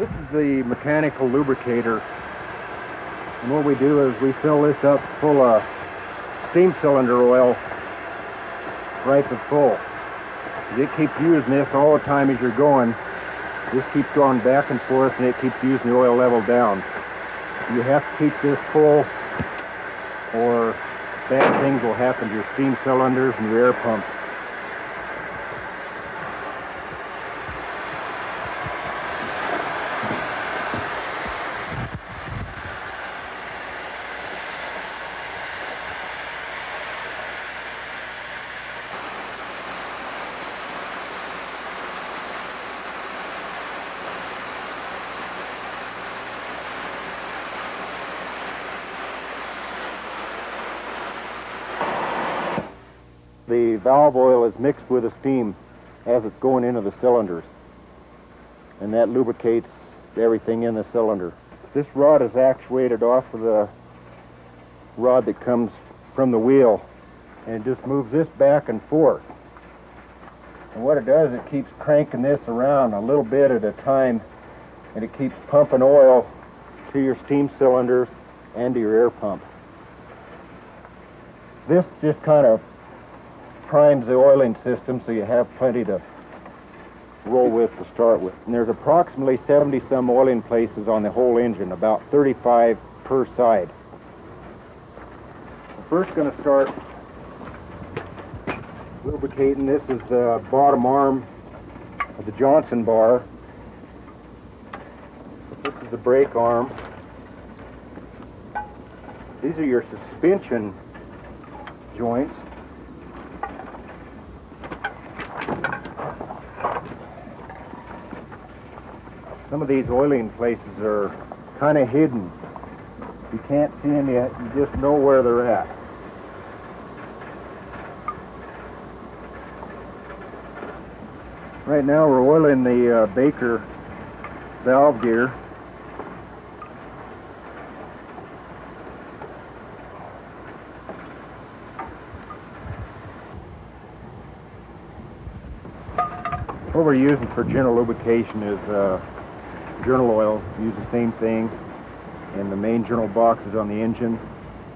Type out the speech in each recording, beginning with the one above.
This is the mechanical lubricator. And what we do is we fill this up full of steam cylinder oil right to full. It keeps using this all the time as you're going. This keeps going back and forth, and it keeps using the oil level down. You have to keep this full, or bad things will happen to your steam cylinders and your air pump. The valve oil is mixed with the steam as it's going into the cylinders, and that lubricates everything in the cylinder. This rod is actuated off of the rod that comes from the wheel, and it just moves this back and forth. And what it does, it keeps cranking this around a little bit at a time, and it keeps pumping oil to your steam cylinders and to your air pump. This just kind of primes the oiling system so you have plenty to roll with to start with. And there's approximately 70-some oiling places on the whole engine, about 35 per side. We're first going to start lubricating. This is the bottom arm of the Johnson bar. This is the brake arm. These are your suspension joints. Some of these oiling places are kind of hidden. You can't see them yet, you just know where they're at. Right now we're oiling the Baker valve gear. What we're using for general lubrication is journal oil. Use the same thing in the main journal boxes on the engine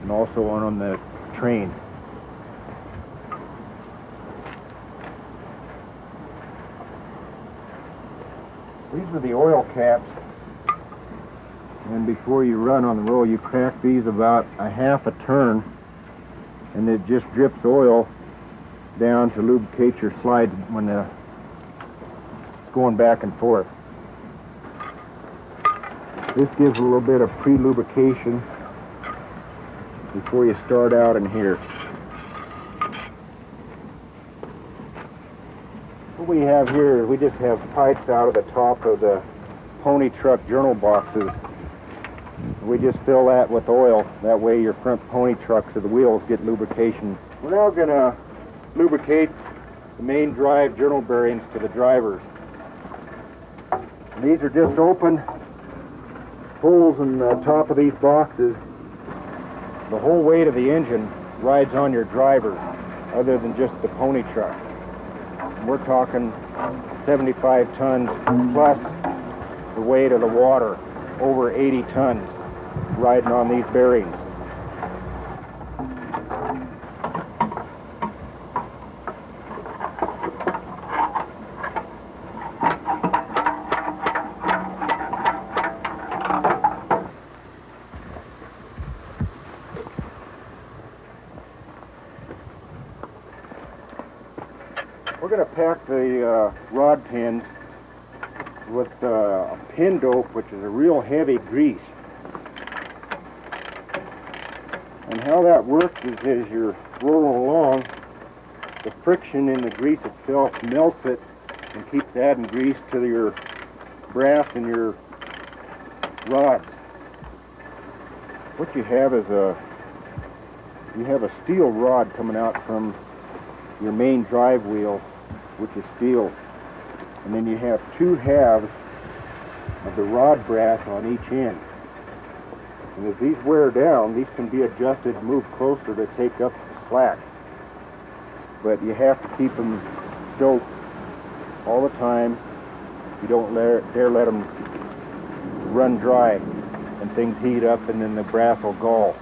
and also on the train. These are the oil caps, and before you run on the roll you crack these about a half a turn, and it just drips oil down to lubricate your slide when it's going back and forth. This gives a little bit of pre-lubrication before you start out in here. What we have here is we just have pipes out of the top of the pony truck journal boxes. We just fill that with oil. That way your front pony trucks or the wheels get lubrication. We're now going to lubricate the main drive journal bearings to the drivers. And these are just open holes in the top of these boxes. The whole weight of the engine rides on your driver, other than just the pony truck. And we're talking 75 tons plus the weight of the water, over 80 tons riding on these bearings. We're going to pack the rod pins with a pin dope, which is a real heavy grease. And how that works is as you're rolling along, the friction in the grease itself melts it and keeps adding grease to your brass and your rods. What you have is a steel rod coming out from your main drive wheel, which is steel, and then you have two halves of the rod brass on each end. And as these wear down, these can be adjusted, move closer to take up the slack. But you have to keep them doped all the time. You don't dare let them run dry and things heat up, and then the brass will gall.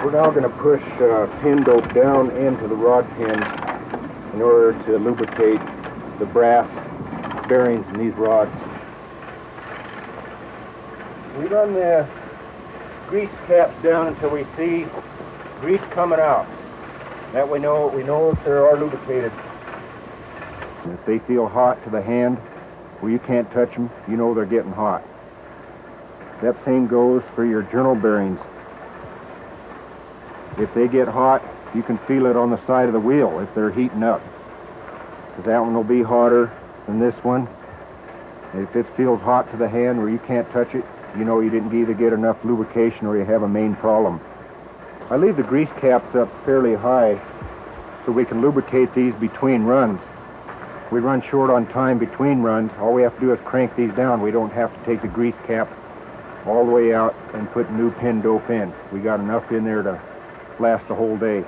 We're now going to push pin dope down into the rod pin in order to lubricate the brass bearings in these rods. We run the grease caps down until we see grease coming out. That we know that they are lubricated. And if they feel hot to the hand, where you can't touch them, you know they're getting hot. That same goes for your journal bearings. If they get hot, you can feel it on the side of the wheel if they're heating up. Because that one will be hotter than this one. And if it feels hot to the hand where you can't touch it, you know you didn't either get enough lubrication or you have a main problem. I leave the grease caps up fairly high so we can lubricate these between runs. We run short on time between runs. All we have to do is crank these down. We don't have to take the grease cap all the way out and put new pin dope in. We got enough in there to last the whole day.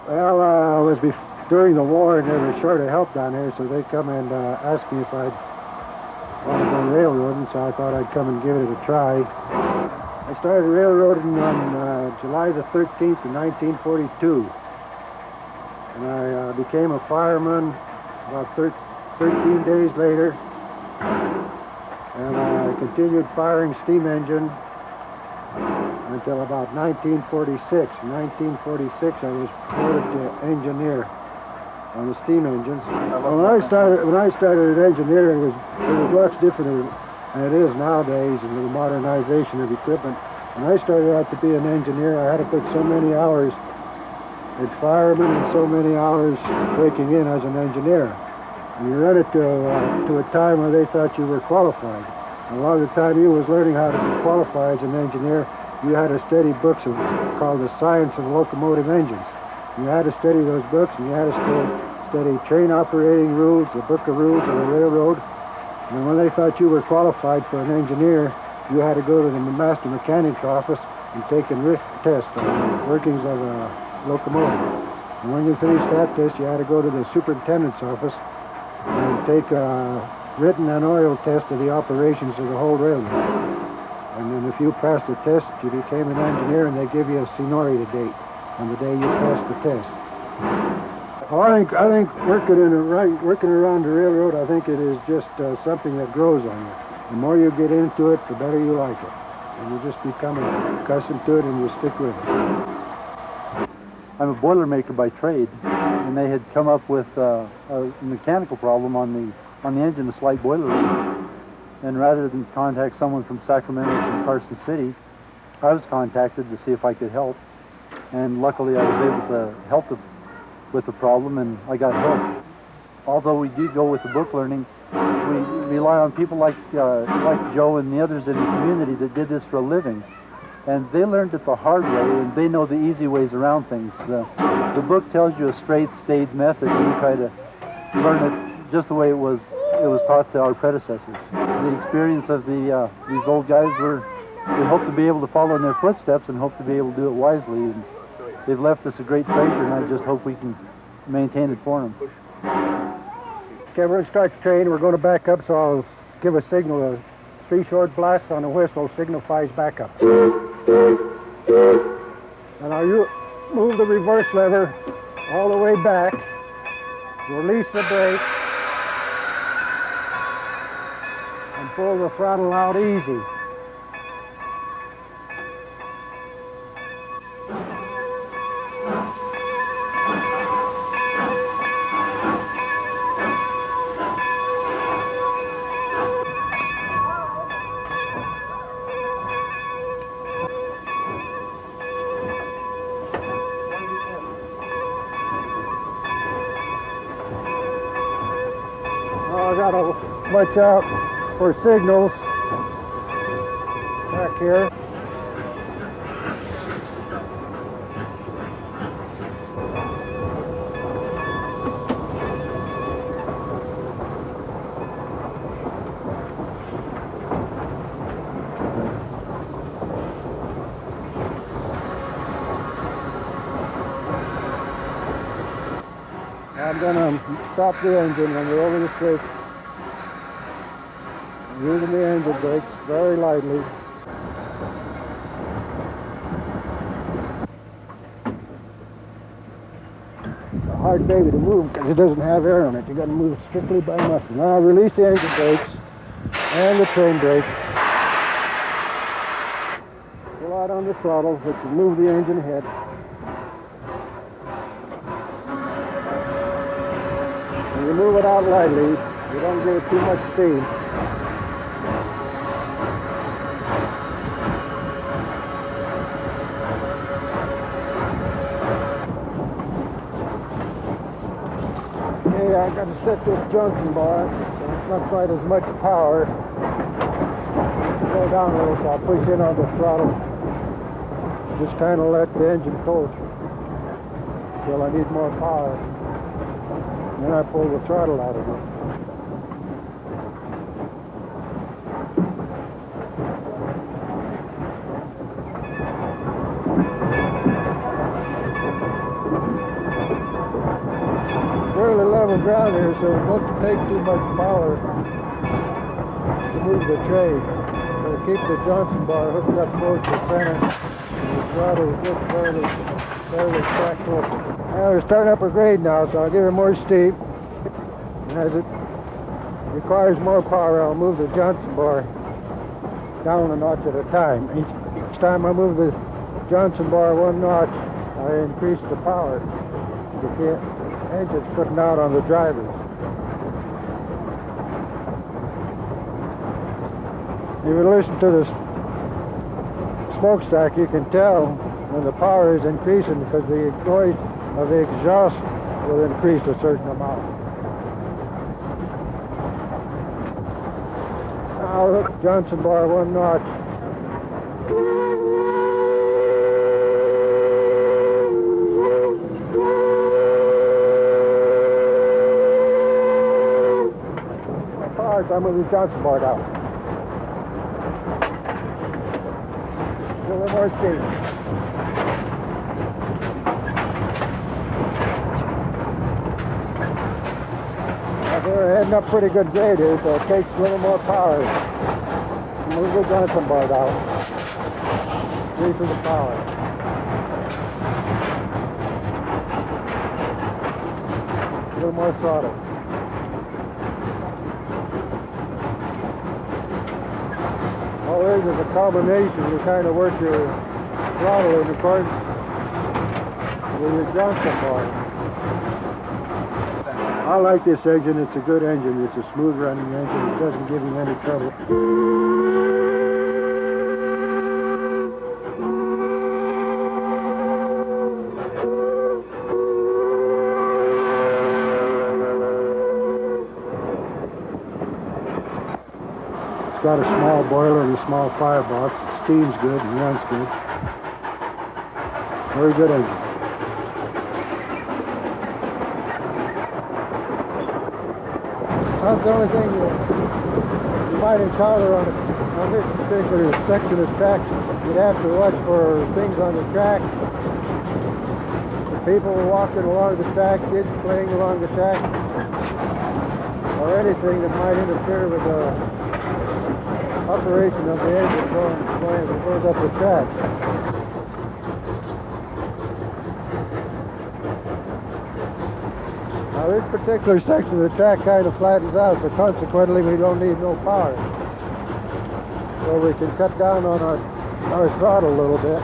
Well, it was during the war, and they were short of help down here, so they come and asked me if I'd want to go railroading, so I thought I'd come and give it a try. I started railroading on July the 13th of 1942, and I became a fireman about 13 days later, and I continued firing steam engine until about 1946. In 1946, I was promoted to engineer on the steam engines. When I started as engineer, it was lots different than it is nowadays in the modernization of equipment. When I started out to be an engineer, I had to put so many hours as fireman and so many hours breaking in as an engineer. And you run it to a time where they thought you were qualified. And a lot of the time you was learning how to be qualified as an engineer, you had to study books called The Science of Locomotive Engines. You had to study those books, and you had to study train operating rules, the book of rules of the railroad. And when they thought you were qualified for an engineer, you had to go to the master mechanic's office and take a written test on the workings of a locomotive. And when you finished that test, you had to go to the superintendent's office and take a written and oral test of the operations of the whole railroad. And then if you passed the test, you became an engineer, and they give you a seniority date on the day you passed the test. Well, I think working around the railroad, I think it is just something that grows on you. The more you get into it, the better you like it. And you just become accustomed to it, and you stick with it. I'm a boilermaker by trade, and they had come up with a mechanical problem on the engine, a slight boiler leak. And rather than contact someone from Sacramento or from Carson City, I was contacted to see if I could help. And luckily I was able to help with the problem, and I got help. Although we do go with the book learning, we rely on people like Joe and the others in the community that did this for a living. And they learned it the hard way, and they know the easy ways around things. The book tells you a straight, staid method, and we try to learn it just the way it was taught to our predecessors. The experience of these old guys, we hope to be able to follow in their footsteps and hope to be able to do it wisely. And they've left us a great treasure, and I just hope we can maintain it for them. Okay, we're going to start the train. We're going to back up, so I'll give a signal. 3 short blasts on the whistle signifies backup. And now you move the reverse lever all the way back, release the brake, and pull the throttle out easy. I gotta watch out for signals back here. I'm gonna stop the engine when we're over the switch. Using the engine brakes very lightly. It's a hard baby to move because it doesn't have air on it. You got to move strictly by muscle. Now release the engine brakes and the train brake. Pull out on the throttle, which will move the engine ahead. When you move it out lightly, you don't give it too much speed. Okay, I got to set this junction bar so it's not quite as much power. Go down a little, so I'll push in on the throttle. Just kind of let the engine coast until I need more power. Then I pull the throttle out of it. Fairly level ground here, so it won't take too much power to move the train. So keep the Johnson bar hooked up towards the center, and the throttle is just fairly cracked open. Now we're starting up a grade now, so I'll give it more steep. And as it requires more power, I'll move the Johnson bar down a notch at a time. Each time I move the Johnson bar 1 notch, I increase the power. The engine's putting out on the drivers. If you listen to the smokestack, you can tell when the power is increasing because the noise of the exhaust will increase a certain amount. Now hook Johnson bar 1 notch. So I'm moving the Johnson bar down. A little more speed. We're heading up pretty good grade here, so it takes a little more power. Move the Johnson bar down. Increase the power. A little more throttle. All there is a combination. You kind of work your throttle in accordance with your Johnson bar. I like this engine. It's a good engine. It's a smooth running engine. It doesn't give you any trouble. It's got a small boiler and a small firebox. It steams good and runs good. Very good engine. That's the only thing you might encounter on this particular section of track. You'd have to watch for things on the track. People walking along the track, kids playing along the track, or anything that might interfere with the operation of the engine going as it goes up the track. Now this particular section of the track kind of flattens out, so consequently we don't need no power. So we can cut down on our throttle a little bit.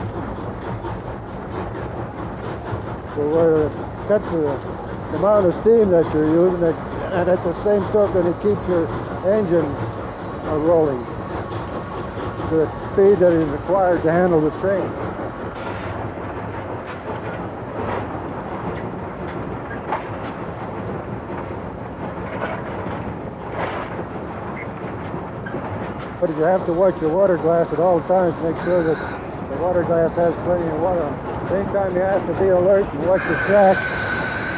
So where it cuts the amount of steam that you're using, and at the same token it keeps your engine rolling to the speed that is required to handle the train. But you have to watch your water glass at all times to make sure that the water glass has plenty of water on it. At the same time, you have to be alert and watch the track,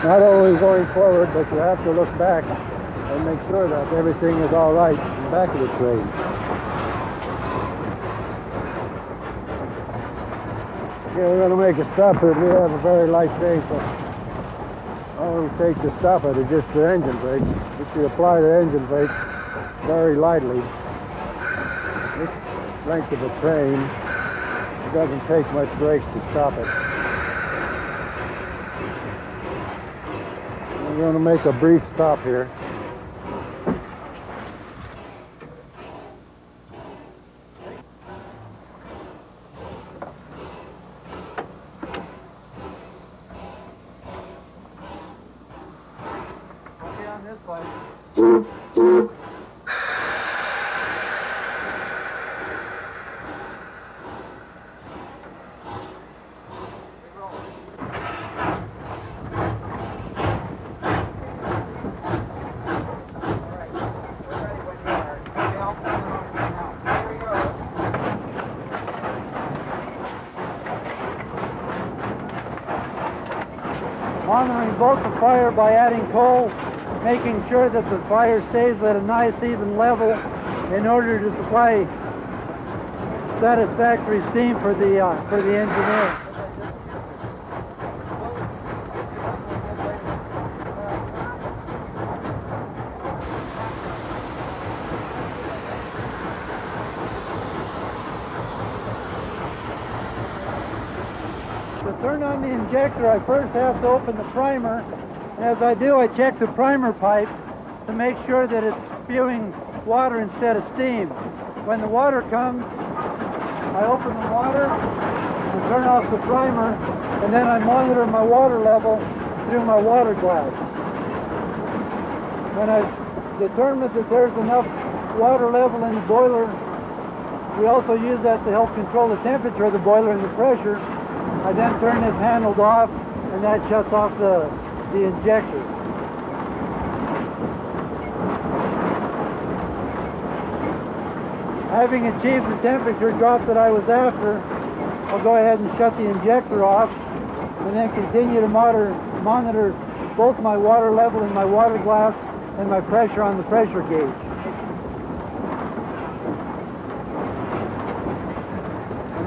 not only going forward, but you have to look back and make sure that everything is all right in the back of the train. Okay, we're going to make a stop here. We have a very light day, so all it takes to stop it is just the engine brakes. If you apply the engine brakes very lightly, this length of the train, it doesn't take much brakes to stop it. We're going to make a brief stop here. Okay, on this side. Monitoring both the fire by adding coal, making sure that the fire stays at a nice even level in order to supply satisfactory steam for the engineer. To turn on the injector, I first have to open the primer. And as I do, I check the primer pipe to make sure that it's spewing water instead of steam. When the water comes, I open the water and turn off the primer, and then I monitor my water level through my water glass. When I've determined that there's enough water level in the boiler, we also use that to help control the temperature of the boiler and the pressure. I then turn this handle off, and that shuts off the injector. Having achieved the temperature drop that I was after, I'll go ahead and shut the injector off, and then continue to monitor both my water level in my water glass and my pressure on the pressure gauge.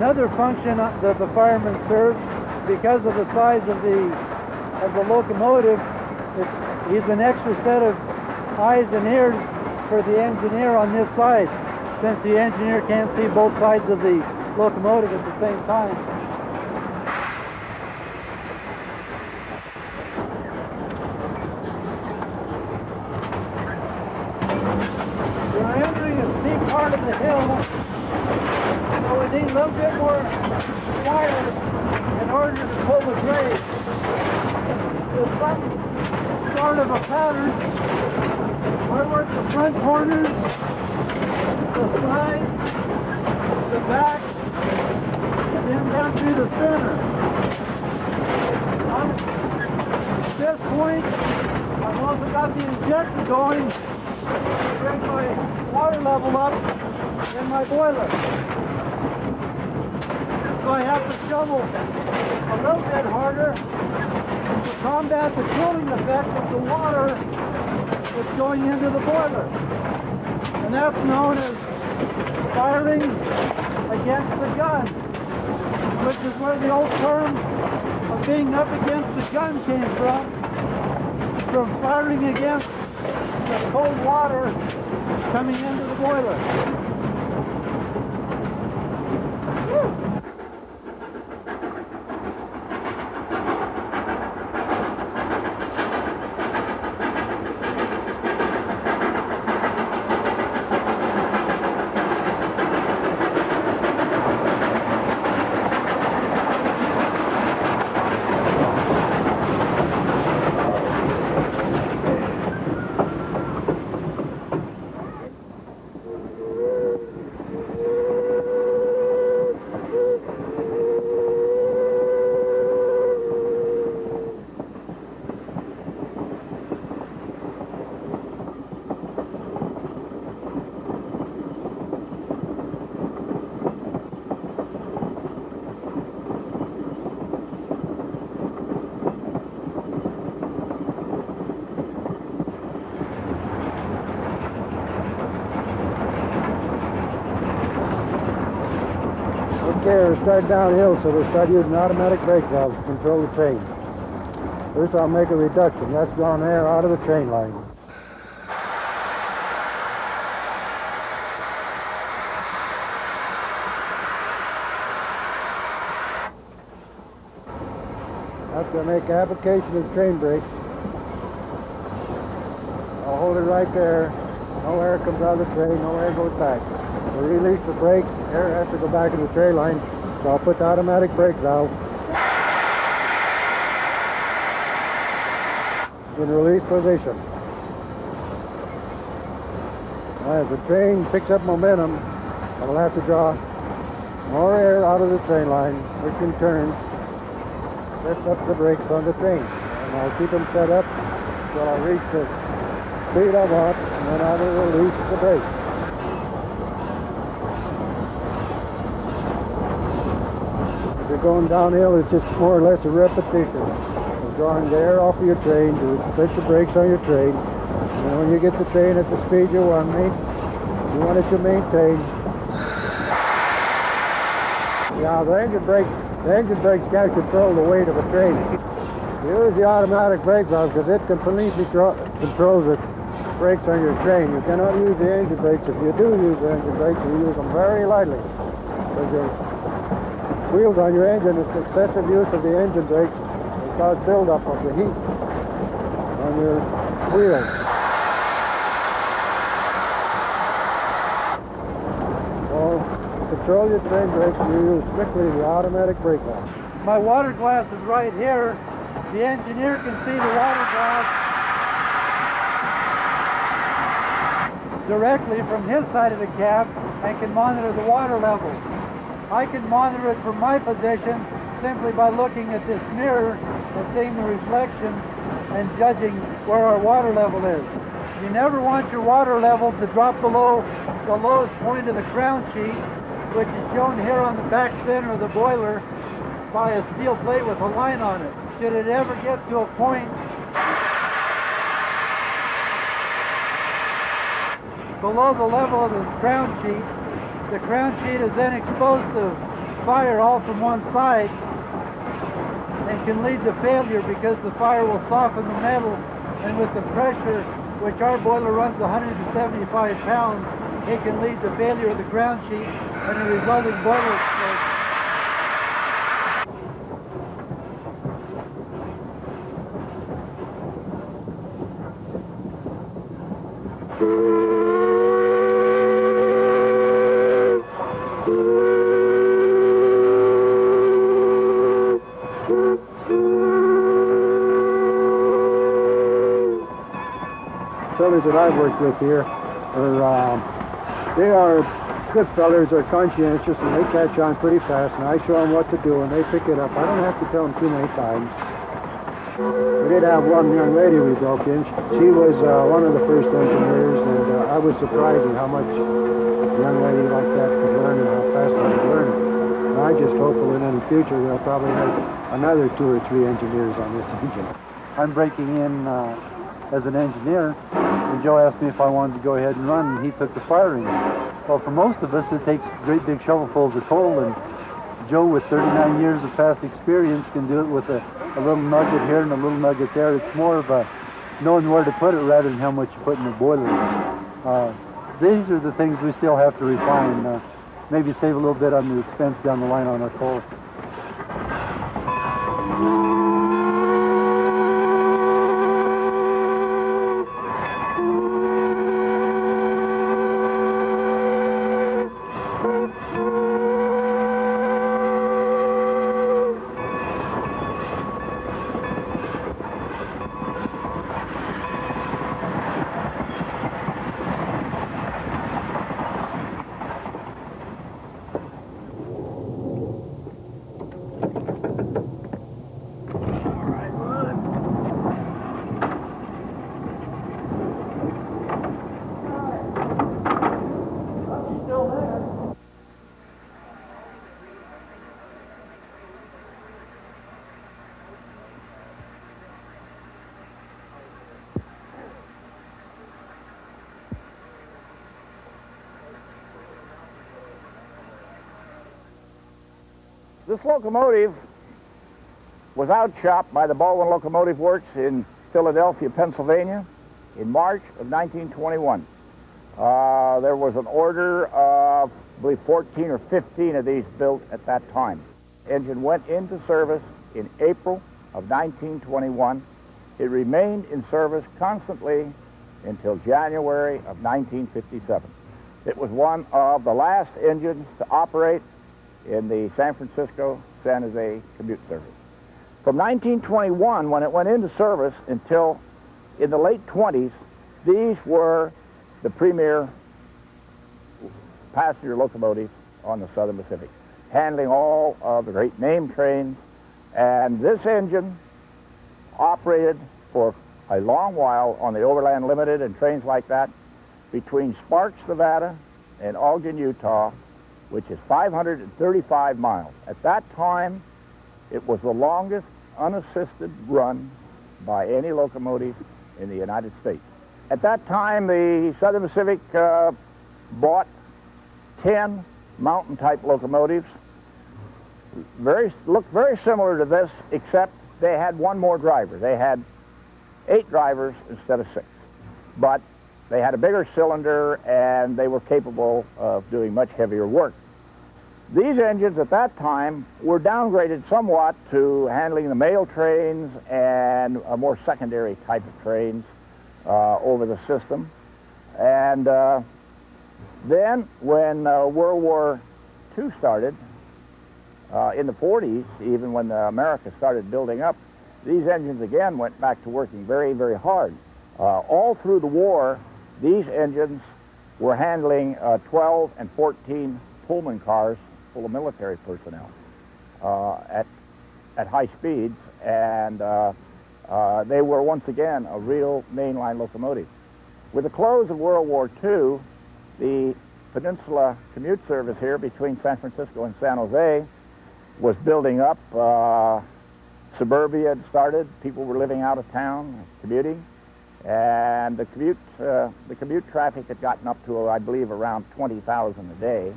Another function that the fireman serves, because of the size of the locomotive, he's an extra set of eyes and ears for the engineer on this side, since the engineer can't see both sides of the locomotive at the same time. We're entering a steep part of the hill, so we need a little bit more wire in order to pull the grade. There's some sort of a pattern. I work the front corners, the side, the back, and then down through the center. At this point, I've also got the injector going to bring my water level up in my boiler. So I have to shovel a little bit harder to combat the cooling effect of the water that's going into the boiler. And that's known as firing against the gun, which is where the old term of being up against the gun came from firing against the cold water coming into the boiler. Okay, we're starting downhill, so we'll start using automatic brake valves to control the train. First I'll make a reduction. That's drawing air out of the train line. After I make application of train brakes, I'll hold it right there. No air comes out of the train, no air goes back. To release the brakes, air has to go back in the train line, so I'll put the automatic brake valve in release position. As the train picks up momentum, I'll have to draw more air out of the train line, which in turn lifts up the brakes on the train. And I'll keep them set up until I reach the speed I want, and then I will release the brakes. If you're going downhill, it's just more or less a repetition of drawing the air off of your train to put the brakes on your train. And when you get the train at the speed you want it to maintain. Yeah, the engine brakes can't control the weight of a train. You use the automatic brake valve because it completely controls the brakes on your train. You cannot use the engine brakes. If you do use the engine brakes, you use them very lightly. Because your wheels on your engine, it's excessive use of the engine brakes will cause buildup of the heat on your wheels. So, to control your train brakes, you use strictly the automatic brake valve. My water glass is right here. The engineer can see the water glass directly from his side of the cab and can monitor the water level. I can monitor it from my position simply by looking at this mirror and seeing the reflection and judging where our water level is. You never want your water level to drop below the lowest point of the crown sheet, which is shown here on the back center of the boiler by a steel plate with a line on it. Should it ever get to a point below the level of the crown sheet is then exposed to fire all from one side and can lead to failure because the fire will soften the metal, and with the pressure, which our boiler runs 175 pounds, it can lead to failure of the ground sheet and a resulting boiler explosion. Fellas that I've worked with here they are good fellas, they're conscientious, and they catch on pretty fast, and I show them what to do and they pick it up. I don't have to tell them too many times. We did have one young lady we broke in. She was one of the first engineers, and I was surprised at how much a young lady like that could learn and how fast I could learn it. And I just hope that in the future they'll probably make another 2 or 3 engineers on this engine. I'm breaking in as an engineer, and Joe asked me if I wanted to go ahead and run, and he took the firing. Well, for most of us, it takes great big shovelfuls of coal, and Joe, with 39 years of past experience, can do it with a little nugget here and a little nugget there. It's more of a knowing where to put it rather than how much you put in the boiler. These are the things we still have to refine. Maybe save a little bit on the expense down the line on our coal. This locomotive was outshopped by the Baldwin Locomotive Works in Philadelphia, Pennsylvania in March of 1921. There was an order of, I believe, 14 or 15 of these built at that time. Engine went into service in April of 1921. It remained in service constantly until January of 1957. It was one of the last engines to operate in the San Francisco-San Jose commute service. From 1921, when it went into service, until in the late 20s, these were the premier passenger locomotives on the Southern Pacific, handling all of the great name trains. And this engine operated for a long while on the Overland Limited and trains like that between Sparks, Nevada and Ogden, Utah, which is 535 miles. At that time, it was the longest unassisted run by any locomotive in the United States. At that time, the Southern Pacific bought 10 mountain-type locomotives. Looked very similar to this, except they had one more driver. They had 8 drivers instead of 6. But they had a bigger cylinder, and they were capable of doing much heavier work. These engines at that time were downgraded somewhat to handling the mail trains and a more secondary type of trains over the system. And then when World War II started, in the 40s, even when America started building up, these engines again went back to working very, very hard. All through the war, these engines were handling 12 and 14 Pullman cars full of military personnel at high speeds, and they were once again a real mainline locomotive. With the close of World War II, the Peninsula commute service here between San Francisco and San Jose was building up. Suburbia had started. People were living out of town, commuting, and the commute traffic had gotten up to, I believe, around 20,000 a day.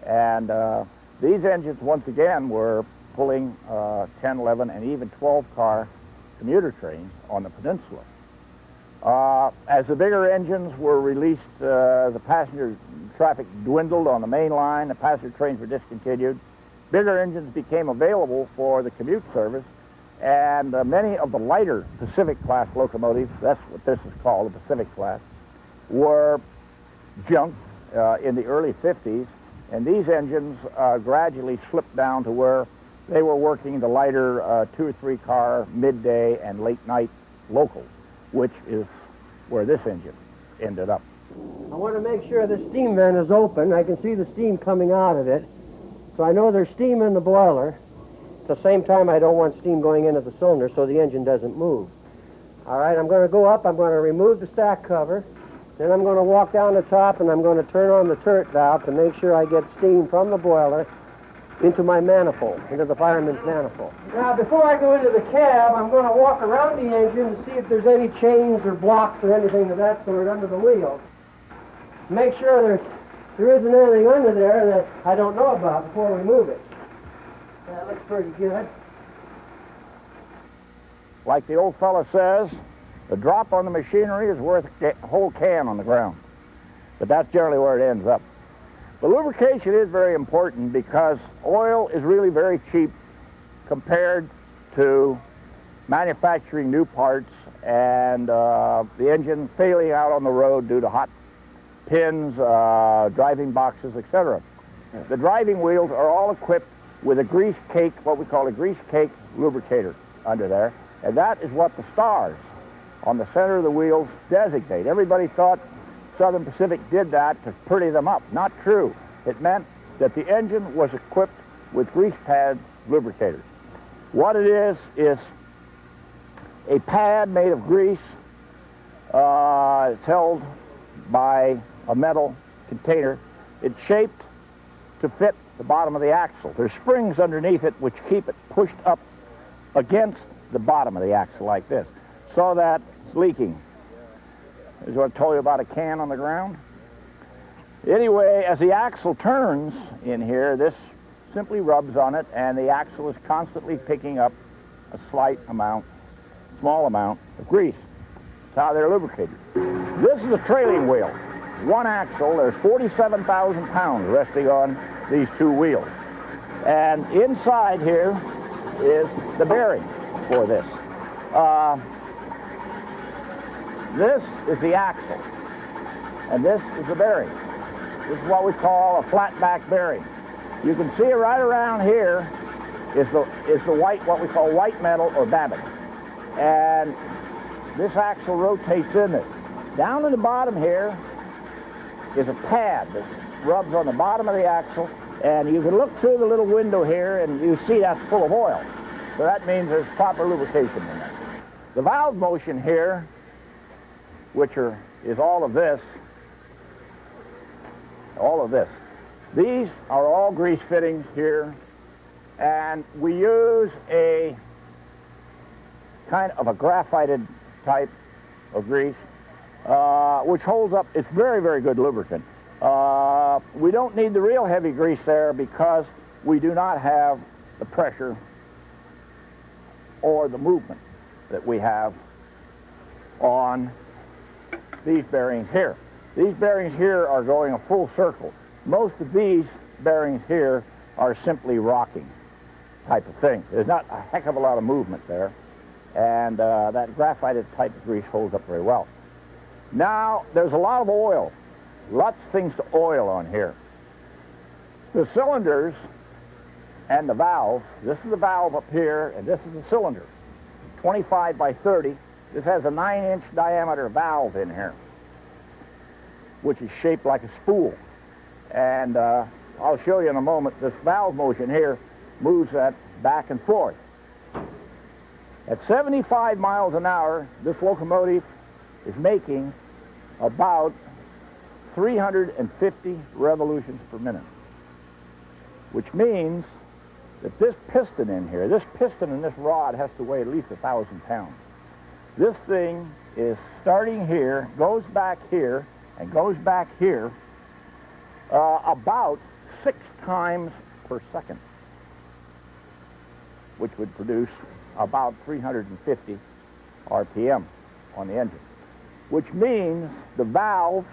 And these engines, once again, were pulling 10, 11, and even 12-car commuter trains on the peninsula. As the bigger engines were released, the passenger traffic dwindled on the main line. The passenger trains were discontinued. Bigger engines became available for the commute service, and many of the lighter Pacific class locomotives, that's what this is called, the Pacific class, were junked in the early 50s, and these engines gradually slipped down to where they were working the lighter 2 or 3 car midday and late night locals, which is where this engine ended up. I want to make sure the steam vent is open. I can see the steam coming out of it. So I know there's steam in the boiler. At the same time, I don't want steam going into the cylinder so the engine doesn't move. All right, I'm going to go up. I'm going to remove the stack cover. Then I'm going to walk down the top and I'm going to turn on the turret valve to make sure I get steam from the boiler into my manifold, into the fireman's manifold. Now, before I go into the cab, I'm going to walk around the engine to see if there's any chains or blocks or anything of that sort under the wheels. Make sure there isn't anything under there that I don't know about before we move it. That looks pretty good. Like the old fella says, the drop on the machinery is worth a whole can on the ground. But that's generally where it ends up. But lubrication is very important because oil is really very cheap compared to manufacturing new parts and the engine failing out on the road due to hot pins, driving boxes, etc. The driving wheels are all equipped with a grease cake, what we call a grease cake lubricator under there, and that is what the stars on the center of the wheels designate. Everybody thought Southern Pacific did that to pretty them up. Not true. It meant that the engine was equipped with grease pad lubricators. What it is a pad made of grease. It's held by a metal container. It's shaped to fit the bottom of the axle. There's springs underneath it which keep it pushed up against the bottom of the axle like this, so that it's leaking. This is what I told you about a can on the ground. Anyway, as the axle turns in here, this simply rubs on it, and the axle is constantly picking up a small amount of grease. That's how they're lubricated. This is a trailing wheel. One axle, there's 47,000 pounds resting on these two wheels. And inside here is the bearing for this. This is the axle, and this is the bearing. This is what we call a flat back bearing. You can see right around here is the white, what we call white metal or babbitt. And this axle rotates in it. Down in the bottom here is a pad that rubs on the bottom of the axle, and you can look through the little window here and you see that's full of oil. So that means there's proper lubrication in it. The valve motion here, which is all of this. These are all grease fittings here, and we use a kind of a graphited type of grease, which holds up. It's very, very good lubricant. We don't need the real heavy grease there because we do not have the pressure or the movement that we have on these bearings here. These bearings here are going a full circle. Most of these bearings here are simply rocking type of thing. There's not a heck of a lot of movement there, and that graphited type of grease holds up very well. Now, there's a lot of oil. Lots of things to oil on here. The cylinders and the valve, this is the valve up here, and this is the cylinder. 25 by 30. This has a 9-inch diameter valve in here, which is shaped like a spool. And I'll show you in a moment. This valve motion here moves that back and forth. At 75 miles an hour, this locomotive is making about 350 revolutions per minute, which means that this piston in here, this piston in this rod has to weigh at least 1,000 pounds. This thing is starting here, goes back here, and goes back here about 6 times per second, which would produce about 350 RPM on the engine, which means the valve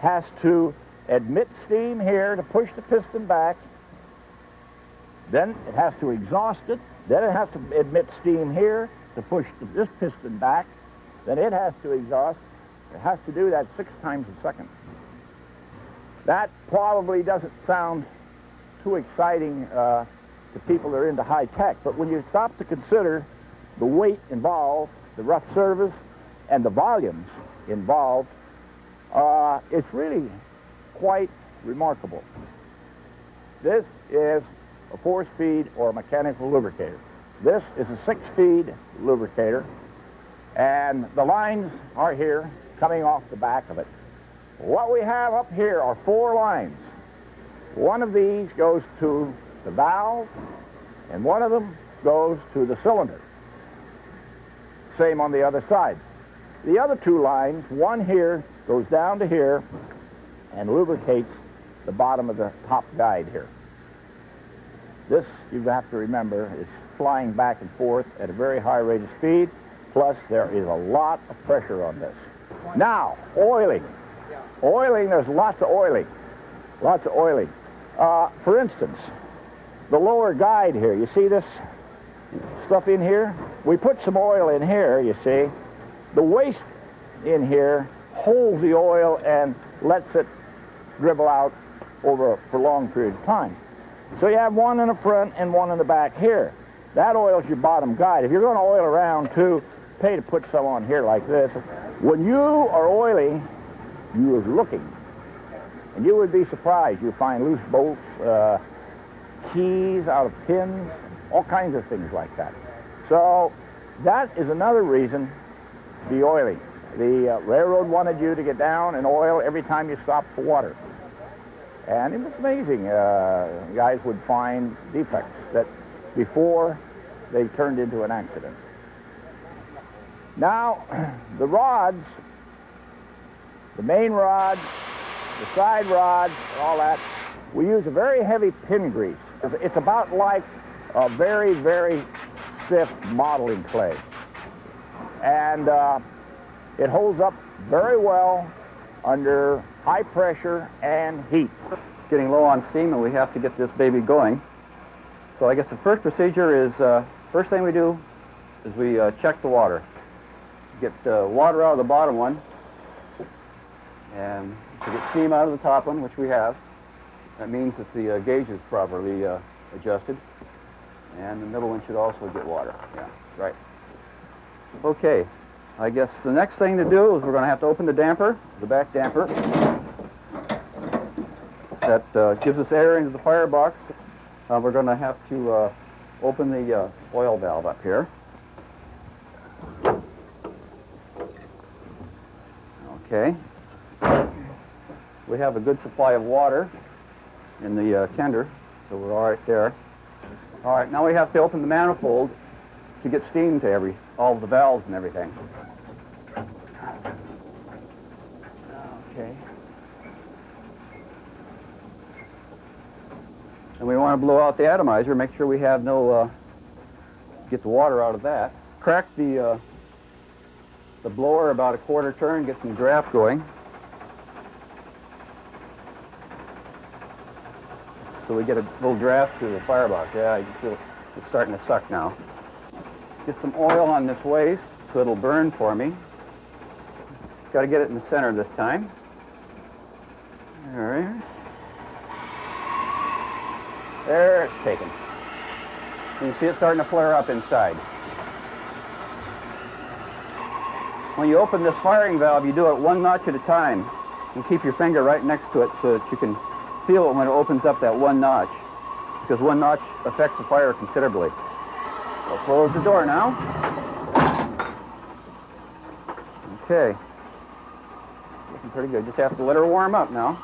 has to admit steam here to push the piston back, then it has to exhaust it, then it has to admit steam here to push this piston back, then it has to exhaust. It has to do that 6 times a second. That probably doesn't sound too exciting to people that are into high tech, but when you stop to consider the weight involved, the rough service, and the volumes involved, it's really quite remarkable. This is a 4-speed or mechanical lubricator. This is a 6-speed lubricator, and the lines are here coming off the back of it. What we have up here are 4 lines. One of these goes to the valve, and one of them goes to the cylinder. Same on the other side. The other 2 lines, one here goes down to here and lubricates the bottom of the top guide here. This, you have to remember, is flying back and forth at a very high rate of speed, plus there is a lot of pressure on this. Now, oiling. Oiling, there's lots of oiling. Lots of oiling. For instance, the lower guide here, you see this stuff in here? We put some oil in here, you see. The waste in here holds the oil and lets it dribble out over a prolonged period of time. So you have one in the front and one in the back here. That oil's your bottom guide. If you're going to oil around too, pay to put some on here like this. When you are oiling, you are looking. And you would be surprised. You'll find loose bolts, keys out of pins, all kinds of things like that. So that is another reason to be oiling. The railroad wanted you to get down and oil every time you stopped for water. And it was amazing. Guys would find defects that before they turned into an accident. Now, the rods, the main rod, the side rods, all that, we use a very heavy pin grease. It's about like a very, very stiff modeling clay. And it holds up very well under high pressure and heat. Getting low on steam, and we have to get this baby going. So I guess the first procedure is, first thing we do is we check the water. Get water out of the bottom one, and to get steam out of the top one, which we have. That means that the gauge is properly adjusted, and the middle one should also get water. Yeah, right. Okay, I guess the next thing to do is we're going to have to open the damper, the back damper. That gives us air into the firebox. We're going to have to open the oil valve up here. Okay. We have a good supply of water in the tender, so we're all right there. All right, now we have to open the manifold to get steam to all of the valves and everything. Okay. And we want to blow out the atomizer, make sure we have no, get the water out of that. Crack the blower about a quarter turn, get some draft going. So we get a little draft to the firebox. Yeah, you can feel it's starting to suck now. Get some oil on this waste so it'll burn for me. Got to get it in the center this time. All right. There it's taken. You can see it starting to flare up inside. When you open this firing valve, you do it 1 notch at a time. You keep your finger right next to it so that you can feel it when it opens up that 1 notch, because 1 notch affects the fire considerably. We'll close the door now. Okay. Looking pretty good. Just have to let her warm up now.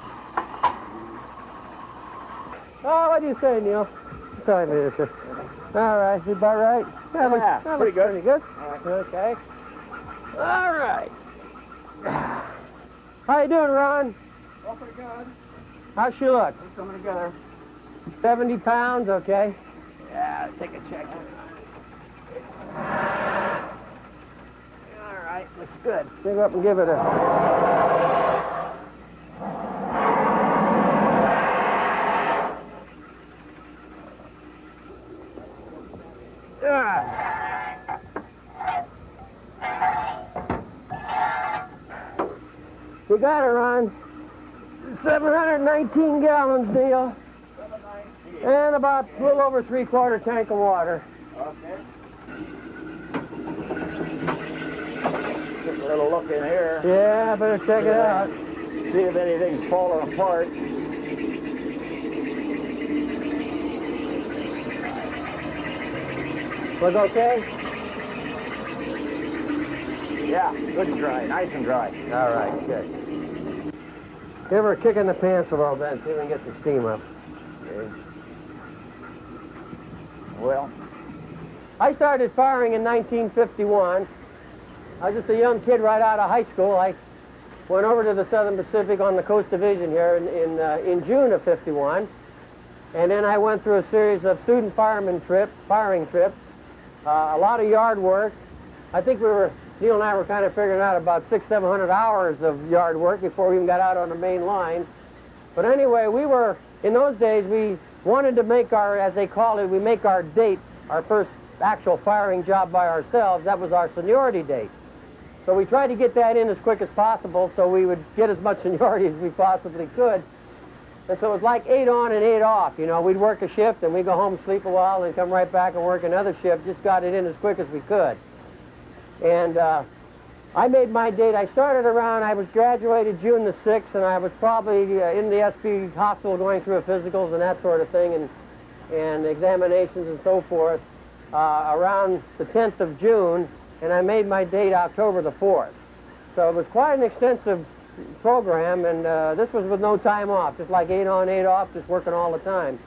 Oh, what do you say, Neil? Sorry, Minister. All right, you about right? Yeah, pretty good. Pretty good. Okay. All right. How you doing, Ron? Oh, pretty good. How's she look? We're coming together. 70 pounds, okay. Yeah, take a check. All right, looks good. Dig up and give it a... You got it, Ron. 719 gallons, Neil. 719. And about a little over 3/4 tank of water. Okay. Just a little look in here. Yeah, I better check it out. See if anything's falling apart. Was okay? Yeah, good and dry, nice and dry. All right, good. Give her a kick in the pants a little bit and see if we can get the steam up. Okay. Well, I started firing in 1951. I was just a young kid right out of high school. I went over to the Southern Pacific on the Coast Division here in June of 51. And then I went through a series of student firing trips, a lot of yard work. I think Neil and I were kind of figuring out about 600-700 hours of yard work before we even got out on the main line. But anyway, in those days, we wanted to make our, as they call it, we make our date, our first actual firing job by ourselves. That was our seniority date. So we tried to get that in as quick as possible so we would get as much seniority as we possibly could. And so it was like 8 on and 8 off. You know, we'd work a shift and we'd go home, sleep a while, and come right back and work another shift. Just got it in as quick as we could. And I made my date. I started around, I was graduated June the 6th, and I was probably in the SP hospital going through physicals and that sort of thing, and examinations and so forth, around the 10th of June, and I made my date October the 4th. So it was quite an extensive program, and this was with no time off, just like 8 on, 8 off, just working all the time.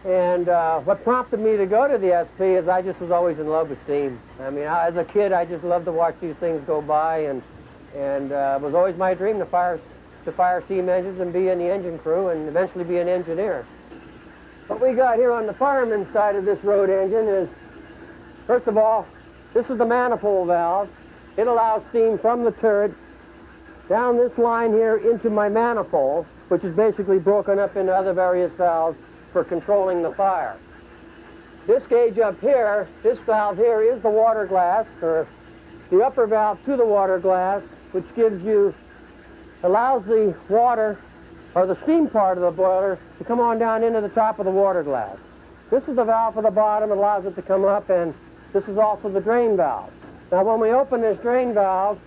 And what prompted me to go to the SP is I just was always in love with steam. I mean, as a kid, I just loved to watch these things go by, and it was always my dream to fire steam engines and be in the engine crew and eventually be an engineer. What we got here on the fireman's side of this road engine is, first of all, this is the manifold valve. It allows steam from the turret down this line here into my manifold, which is basically broken up into other various valves for controlling the fire. This gauge up here, this valve here, is the water glass, or the upper valve to the water glass, which allows the water, or the steam part of the boiler, to come on down into the top of the water glass. This is the valve for the bottom. It allows it to come up, and this is also the drain valve. Now, when we open this drain valve,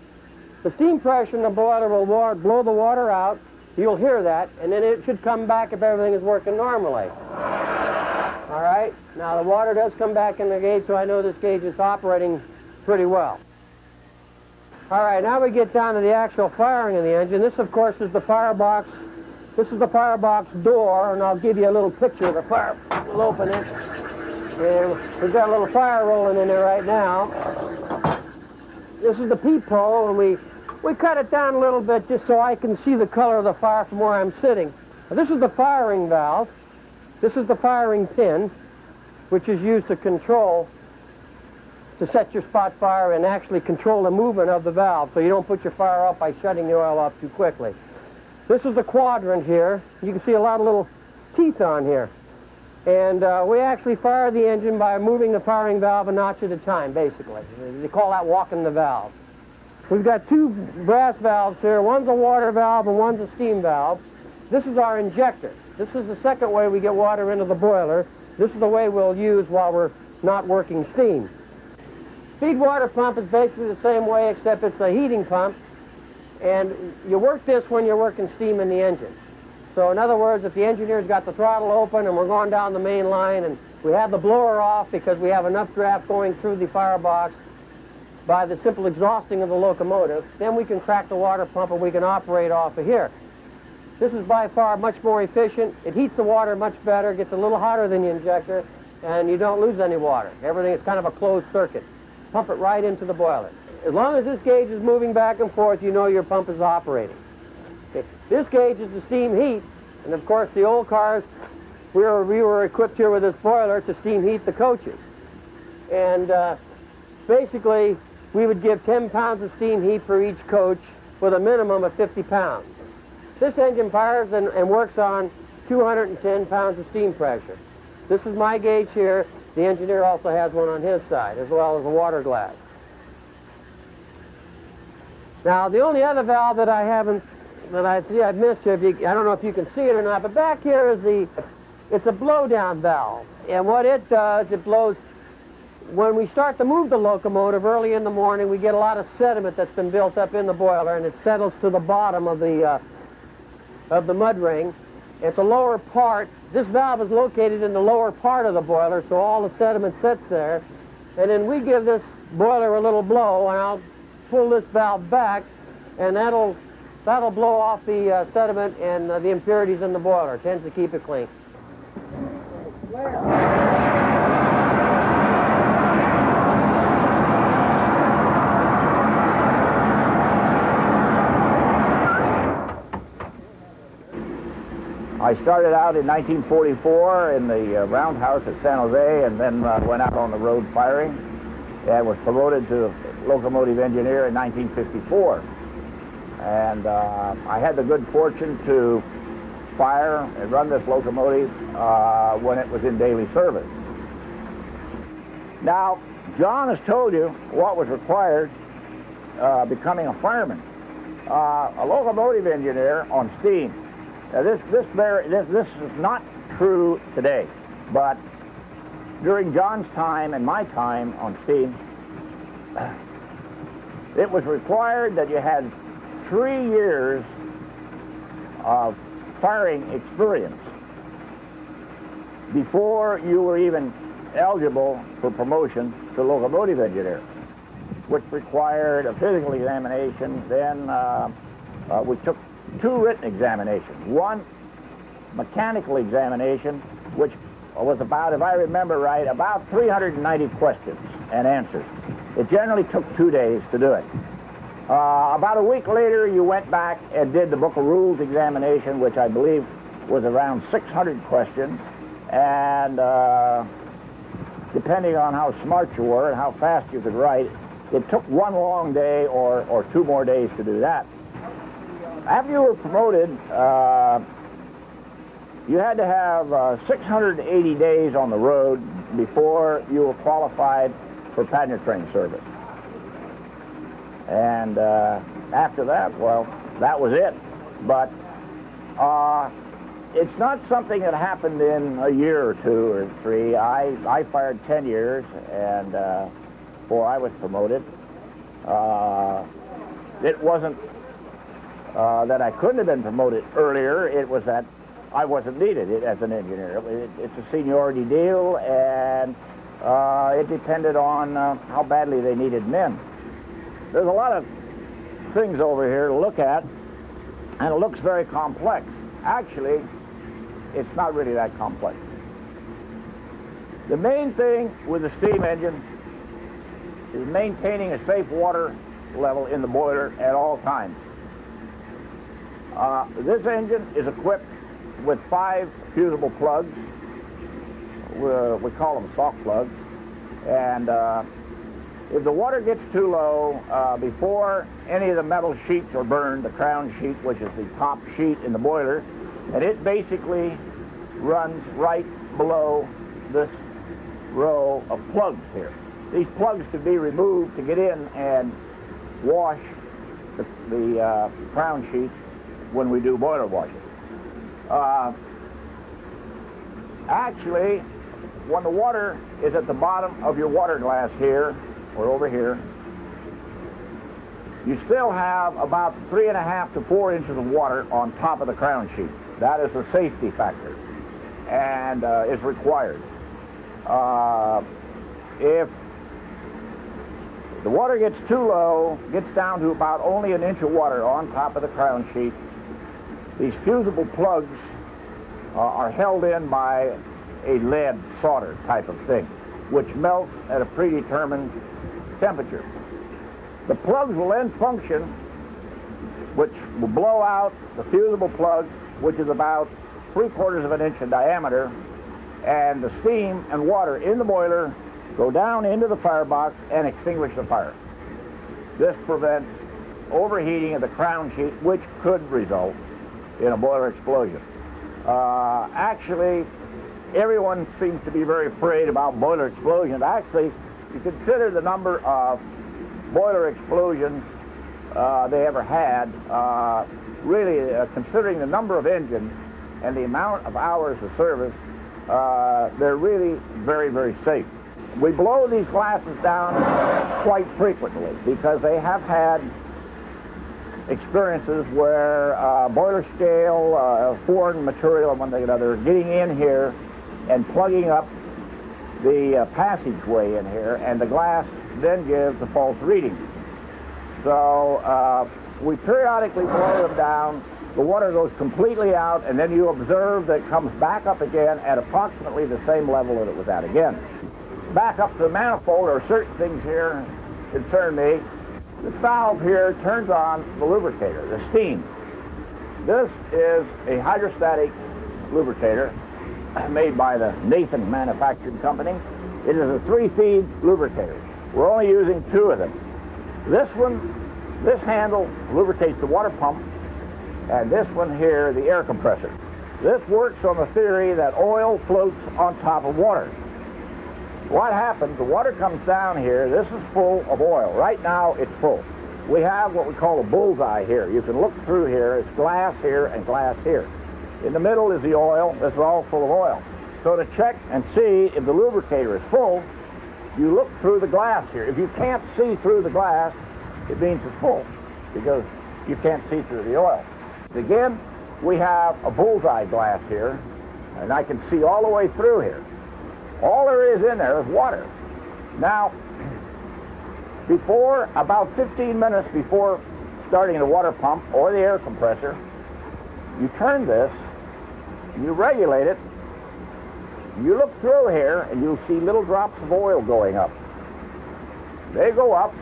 the steam pressure in the boiler will blow the water out. You'll hear that, and then it should come back if everything is working normally. All right? Now, the water does come back in the gauge, so I know this gauge is operating pretty well. All right, now we get down to the actual firing of the engine. This, of course, is the firebox. This is the firebox door, and I'll give you a little picture of the fire. We'll open it. And we've got a little fire rolling in there right now. This is the peephole, and we cut it down a little bit just so I can see the color of the fire from where I'm sitting. Now, this is the firing valve. This is the firing pin, which is used to set your spot fire and actually control the movement of the valve so you don't put your fire out by shutting the oil off too quickly. This is the quadrant here. You can see a lot of little teeth on here. And we actually fire the engine by moving the firing valve a notch at a time, basically. They call that walking the valve. We've got 2 brass valves here. One's a water valve and one's a steam valve. This is our injector. This is the second way we get water into the boiler. This is the way we'll use while we're not working steam. Feed water pump is basically the same way, except it's a heating pump. And you work this when you're working steam in the engine. So in other words, if the engineer's got the throttle open and we're going down the main line and we have the blower off because we have enough draft going through the firebox by the simple exhausting of the locomotive, then we can crack the water pump and we can operate off of here. This is by far much more efficient. It heats the water much better, gets a little hotter than the injector, and you don't lose any water. Everything is kind of a closed circuit. Pump it right into the boiler. As long as this gauge is moving back and forth, you know your pump is operating. Okay. This gauge is the steam heat, and of course the old cars, we were equipped here with this boiler to steam heat the coaches. And basically, we would give 10 pounds of steam heat for each coach with a minimum of 50 pounds. This engine fires and works on 210 pounds of steam pressure. This is my gauge here. The engineer also has one on his side, as well as a water glass. Now, the only other valve that I see I've missed here, I don't know if you can see it or not, but back here is it's a blow-down valve. And what it does, it blows, when we start to move the locomotive early in the morning, we get a lot of sediment that's been built up in the boiler, and it settles to the bottom of the mud ring. It's a lower part. This valve is located in the lower part of the boiler, so all the sediment sits there. And then we give this boiler a little blow, and I'll pull this valve back, and that'll That'll blow off the sediment and the impurities in the boiler. It tends to keep it clean. I started out in 1944 in the roundhouse at San Jose, and then went out on the road firing, and was promoted to locomotive engineer in 1954. And I had the good fortune to fire and run this locomotive when it was in daily service. Now, John has told you what was required becoming a fireman. A locomotive engineer on steam. Now this is not true today, but during John's time and my time on steam, it was required that you had 3 years of firing experience before you were even eligible for promotion to locomotive engineer, which required a physical examination. Then we took 2 written examinations. One mechanical examination, which was about, if I remember right, about 390 questions and answers. It generally took 2 days to do it. About a week later, you went back and did the Book of Rules examination, which I believe was around 600 questions. And depending on how smart you were and how fast you could write, it took 1 long day or 2 more days to do that. After you were promoted, you had to have 680 days on the road before you were qualified for passenger train service. And after that, well, that was it. But it's not something that happened in a year or 2 or 3. I fired 10 years and before I was promoted. It wasn't that I couldn't have been promoted earlier. It was that I wasn't needed as an engineer. It's a seniority deal, and it depended on how badly they needed men. There's a lot of things over here to look at, and it looks very complex. Actually, it's not really that complex. The main thing with the steam engine is maintaining a safe water level in the boiler at all times. This engine is equipped with 5 fusible plugs. We call them soft plugs. And if the water gets too low, before any of the metal sheets are burned, the crown sheet, which is the top sheet in the boiler, and it basically runs right below this row of plugs here. These plugs can be removed to get in and wash the crown sheets when we do boiler washing. Actually, when the water is at the bottom of your water glass here, or over here, you still have about 3.5 to 4 inches of water on top of the crown sheet. That is a safety factor and is required. If the water gets too low, gets down to about only 1 inch of water on top of the crown sheet, these fusible plugs are held in by a lead solder type of thing, which melts at a predetermined temperature. The plugs will then function, which will blow out the fusible plug, which is about 3/4 of an inch in diameter, and the steam and water in the boiler go down into the firebox and extinguish the fire. This prevents overheating of the crown sheet, which could result in a boiler explosion. Actually, everyone seems to be very afraid about boiler explosions. Actually, you consider the number of boiler explosions they ever had, really considering the number of engines and the amount of hours of service, they're really very, very safe. We blow these glasses down quite frequently because they have had experiences where boiler scale, foreign material and one thing or another, getting in here and plugging up the passageway in here, and the glass then gives a false reading. So we periodically boil them down. The water goes completely out, and then you observe that it comes back up again at approximately the same level that it was at again. Back up to the manifold, there are certain things here that concern me. This valve here turns on the lubricator, the steam. This is a hydrostatic lubricator made by the Nathan Manufacturing Company. It is a 3-feed lubricator. We're only using 2 of them. This handle lubricates the water pump, and this one here, the air compressor. This works on the theory that oil floats on top of water. What happens, the water comes down here, this is full of oil. Right now, it's full. We have what we call a bullseye here. You can look through here, it's glass here and glass here. In the middle is the oil, this is all full of oil. So to check and see if the lubricator is full, you look through the glass here. If you can't see through the glass, it means it's full, because you can't see through the oil. Again, we have a bullseye glass here, and I can see all the way through here. All there is in there is water. Now, about 15 minutes before starting the water pump or the air compressor, you turn this, and you regulate it, you look through here, and you'll see little drops of oil going up. They go up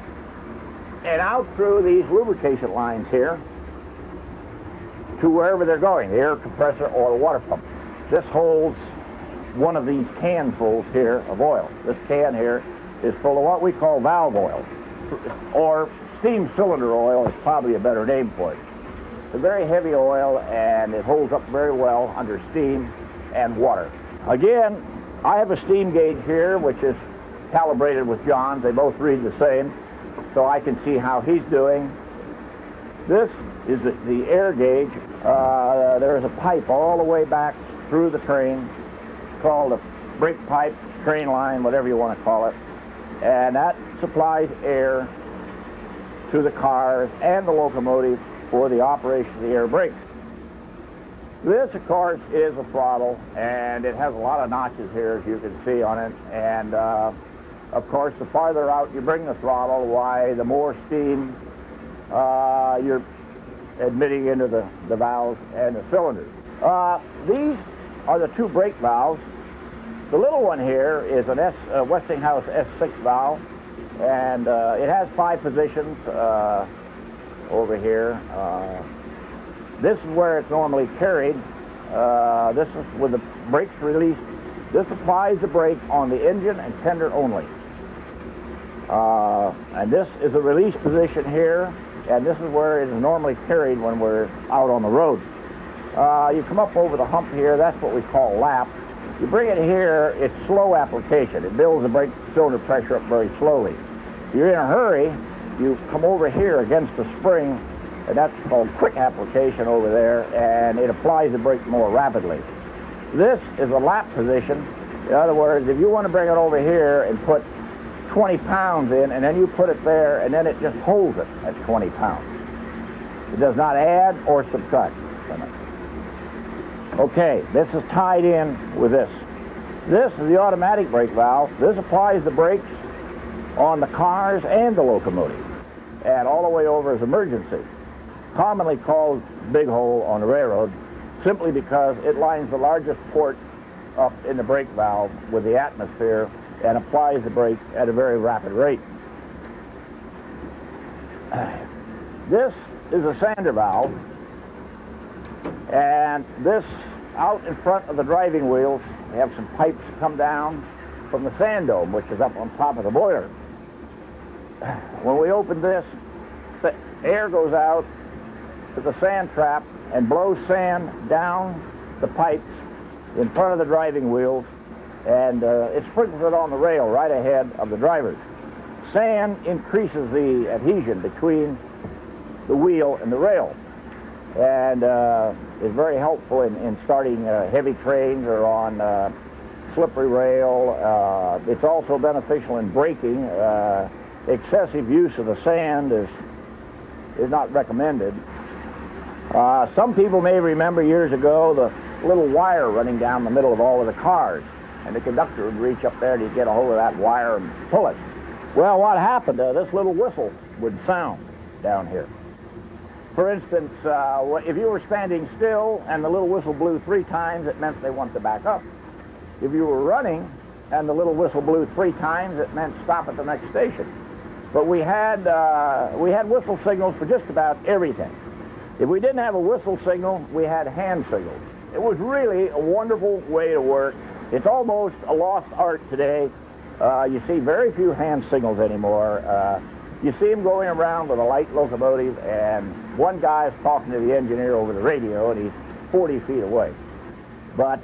and out through these lubrication lines here to wherever they're going, the air compressor or the water pump. This holds one of these canfuls here of oil. This can here is full of what we call valve oil, or steam cylinder oil is probably a better name for it. It's a very heavy oil, and it holds up very well under steam and water. Again, I have a steam gauge here, which is calibrated with John's. They both read the same, so I can see how he's doing. This is the air gauge. There is a pipe all the way back through the train, called a brake pipe, train line, whatever you want to call it, and that supplies air to the cars and the locomotive for the operation of the air brakes. This, of course, is a throttle, and it has a lot of notches here, as you can see on it, and of course, the farther out you bring the throttle, why, the more steam you're admitting into the valves and the cylinders. These are the 2 brake valves. The little one here is a Westinghouse S6 valve, and it has 5 positions over here. This is where it's normally carried. This is with the brakes released. This applies the brake on the engine and tender only. And this is a release position here, and this is where it is normally carried when we're out on the road. You come up over the hump here, that's what we call lap. You bring it here, it's slow application. It builds the brake cylinder pressure up very slowly. If you're in a hurry, you come over here against the spring, and that's called quick application over there, and it applies the brake more rapidly. This is a lap position. In other words, if you want to bring it over here and put 20 pounds in, and then you put it there, and then it just holds it at 20 pounds. It does not add or subtract from it. Okay, this is tied in with this. This is the automatic brake valve. This applies the brakes on the cars and the locomotive, and all the way over is emergency. Commonly called big hole on the railroad, simply because it lines the largest port up in the brake valve with the atmosphere and applies the brake at a very rapid rate. This is a sander valve, and this out in front of the driving wheels, we have some pipes come down from the sand dome, which is up on top of the boiler. When we open this, air goes out to the sand trap and blows sand down the pipes in front of the driving wheels, and it sprinkles it on the rail right ahead of the drivers. Sand increases the adhesion between the wheel and the rail, and is very helpful in starting heavy trains or on slippery rail. It's also beneficial in braking. Excessive use of the sand is not recommended. Some people may remember years ago the little wire running down the middle of all of the cars, and the conductor would reach up there to get a hold of that wire and pull it. Well, what happened? This little whistle would sound down here. For instance, if you were standing still and the little whistle blew 3 times, it meant they wanted to back up. If you were running and the little whistle blew 3 times, it meant stop at the next station. But we had whistle signals for just about everything. If we didn't have a whistle signal, we had hand signals. It was really a wonderful way to work. It's almost a lost art today. You see very few hand signals anymore. You see them going around with a light locomotive, and one guy is talking to the engineer over the radio, and he's 40 feet away. But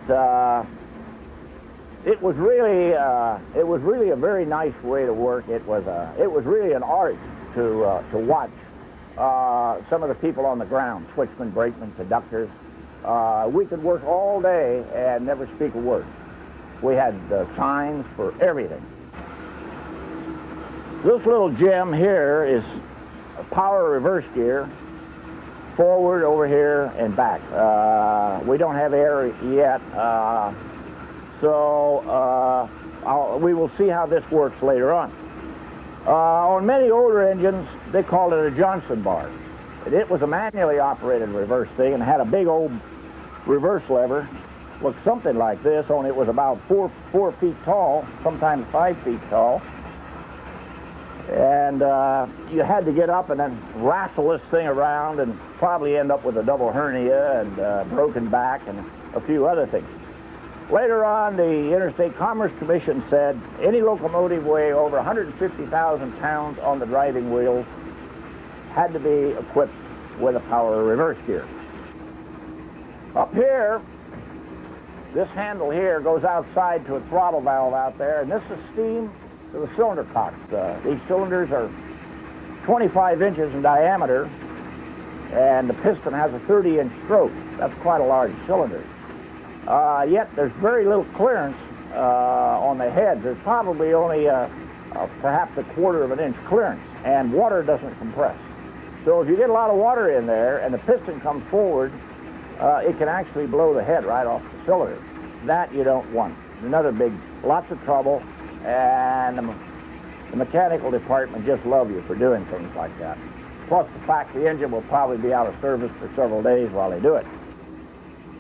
it was really a very nice way to work. It was really an art to watch some of the people on the ground, switchmen, brakemen, conductors. We could work all day and never speak a word. We had signs for everything. This little gem here is a power reverse gear, forward, over here, and back. We don't have air yet, so we will see how this works later on. On many older engines, they called it a Johnson bar. It was a manually operated reverse thing and had a big old reverse lever. Looked something like this, only it was about 4 feet tall, sometimes 5 feet tall. And you had to get up and then wrestle this thing around and probably end up with a double hernia and broken back and a few other things. Later on, the Interstate Commerce Commission said any locomotive weighing over 150,000 pounds on the driving wheels had to be equipped with a power reverse gear. Up here, this handle here goes outside to a throttle valve out there, and this is steam to the cylinder cocks. These cylinders are 25 inches in diameter, and the piston has a 30-inch stroke. That's quite a large cylinder. Yet there's very little clearance on the heads. There's probably only perhaps a 1/4 of an inch clearance, and water doesn't compress. So if you get a lot of water in there and the piston comes forward, it can actually blow the head right off the cylinder. That you don't want. Another big, lots of trouble, and the mechanical department just love you for doing things like that. Plus the fact the engine will probably be out of service for several days while they do it.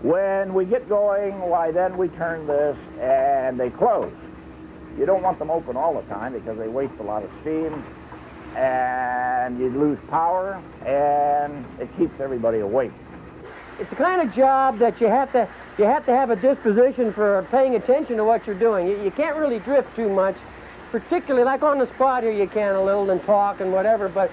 When we get going, why then we turn this and they close. You don't want them open all the time because they waste a lot of steam and you lose power and it keeps everybody awake. It's the kind of job that you have to have a disposition for paying attention to what you're doing. You can't really drift too much, particularly like on the spot here you can a little and talk and whatever, but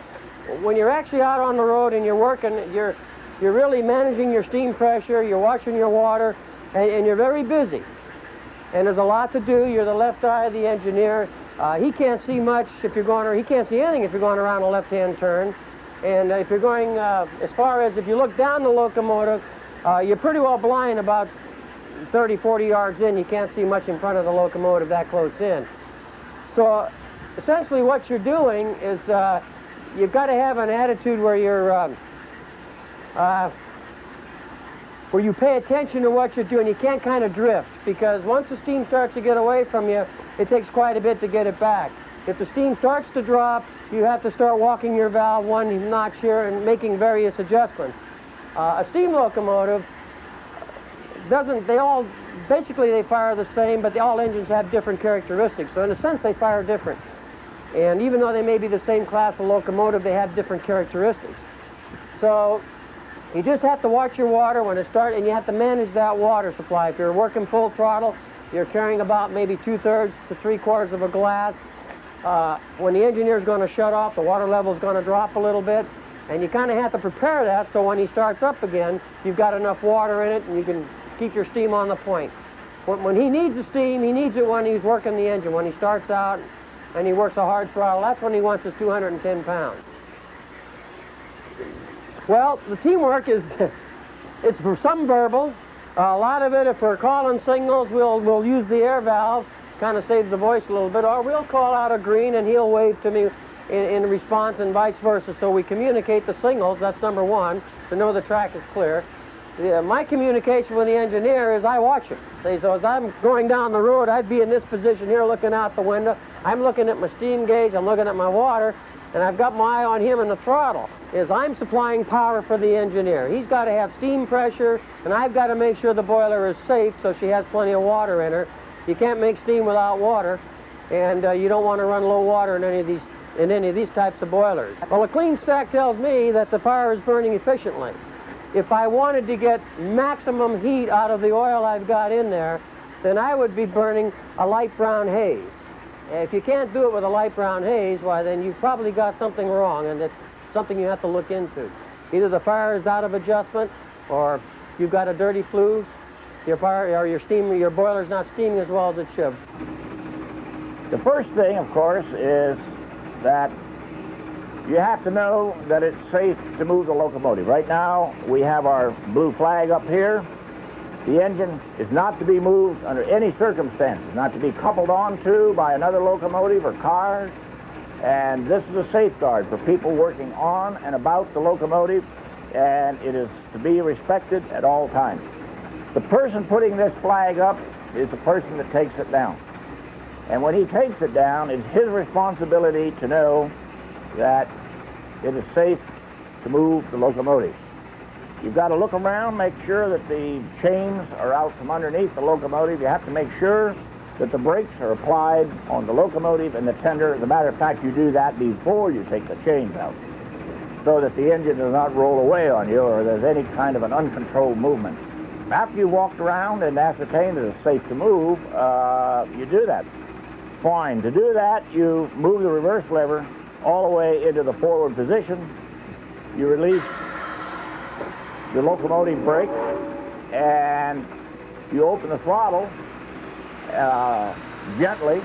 when you're actually out on the road and you're working, you're really managing your steam pressure, you're watching your water, and you're very busy. And there's a lot to do. You're the left eye of the engineer. He can't see much if you're going, or he can't see anything if you're going around a left-hand turn. And if you're going, as far as if you look down the locomotive, you're pretty well blind about 30, 40 yards in. You can't see much in front of the locomotive that close in. So essentially what you're doing is you've got to have an attitude where where you pay attention to what you're doing. You can't kind of drift, because once the steam starts to get away from you, it takes quite a bit to get it back. If the steam starts to drop, you have to start walking your valve one notch here and making various adjustments. A steam locomotive basically they fire the same, but all engines have different characteristics. So in a sense, they fire different. And even though they may be the same class of locomotive, they have different characteristics. So you just have to watch your water when it starts, and you have to manage that water supply. If you're working full throttle, you're carrying about maybe 2/3 to 3/4 of a glass. When the engineer's going to shut off, the water level's going to drop a little bit, and you kind of have to prepare that so when he starts up again, you've got enough water in it and you can keep your steam on the point. When he needs the steam, he needs it when he's working the engine. When he starts out and he works a hard throttle, that's when he wants his 210 pounds. Well, the teamwork is, it's for some verbal. A lot of it, if we're calling signals, we'll use the air valve, kind of saves the voice a little bit, or we'll call out a green and he'll wave to me in response and vice versa. So we communicate the signals, that's number one, to know the track is clear. My communication with the engineer is I watch him. So as I'm going down the road, I'd be in this position here looking out the window. I'm looking at my steam gauge, I'm looking at my water, and I've got my eye on him and the throttle. is I'm supplying power for the engineer. He's got to have steam pressure, and I've got to make sure the boiler is safe so she has plenty of water in her. You can't make steam without water, and you don't want to run low water in any of these types of boilers. Well, a clean stack tells me that the fire is burning efficiently. If I wanted to get maximum heat out of the oil I've got in there, then I would be burning a light brown haze. If you can't do it with a light brown haze, why then you've probably got something wrong, and it's something you have to look into. Either the fire is out of adjustment, or you've got a dirty flue, your fire or your boiler's not steaming as well as it should. The first thing, of course, is that you have to know that it's safe to move the locomotive. Right now, we have our blue flag up here. The engine is not to be moved under any circumstances, not to be coupled onto by another locomotive or cars. And this is a safeguard for people working on and about the locomotive, and it is to be respected at all times. The person putting this flag up is the person that takes it down. And when he takes it down, it's his responsibility to know that it is safe to move the locomotive. You've got to look around, make sure that the chains are out from underneath the locomotive. You have to make sure that the brakes are applied on the locomotive and the tender. As a matter of fact, you do that before you take the chains out, so that the engine does not roll away on you or there's any kind of an uncontrolled movement. After you've walked around and ascertained that it's safe to move, you do that. Fine. To do that, you move the reverse lever all the way into the forward position. You release the locomotive brake, and you open the throttle gently.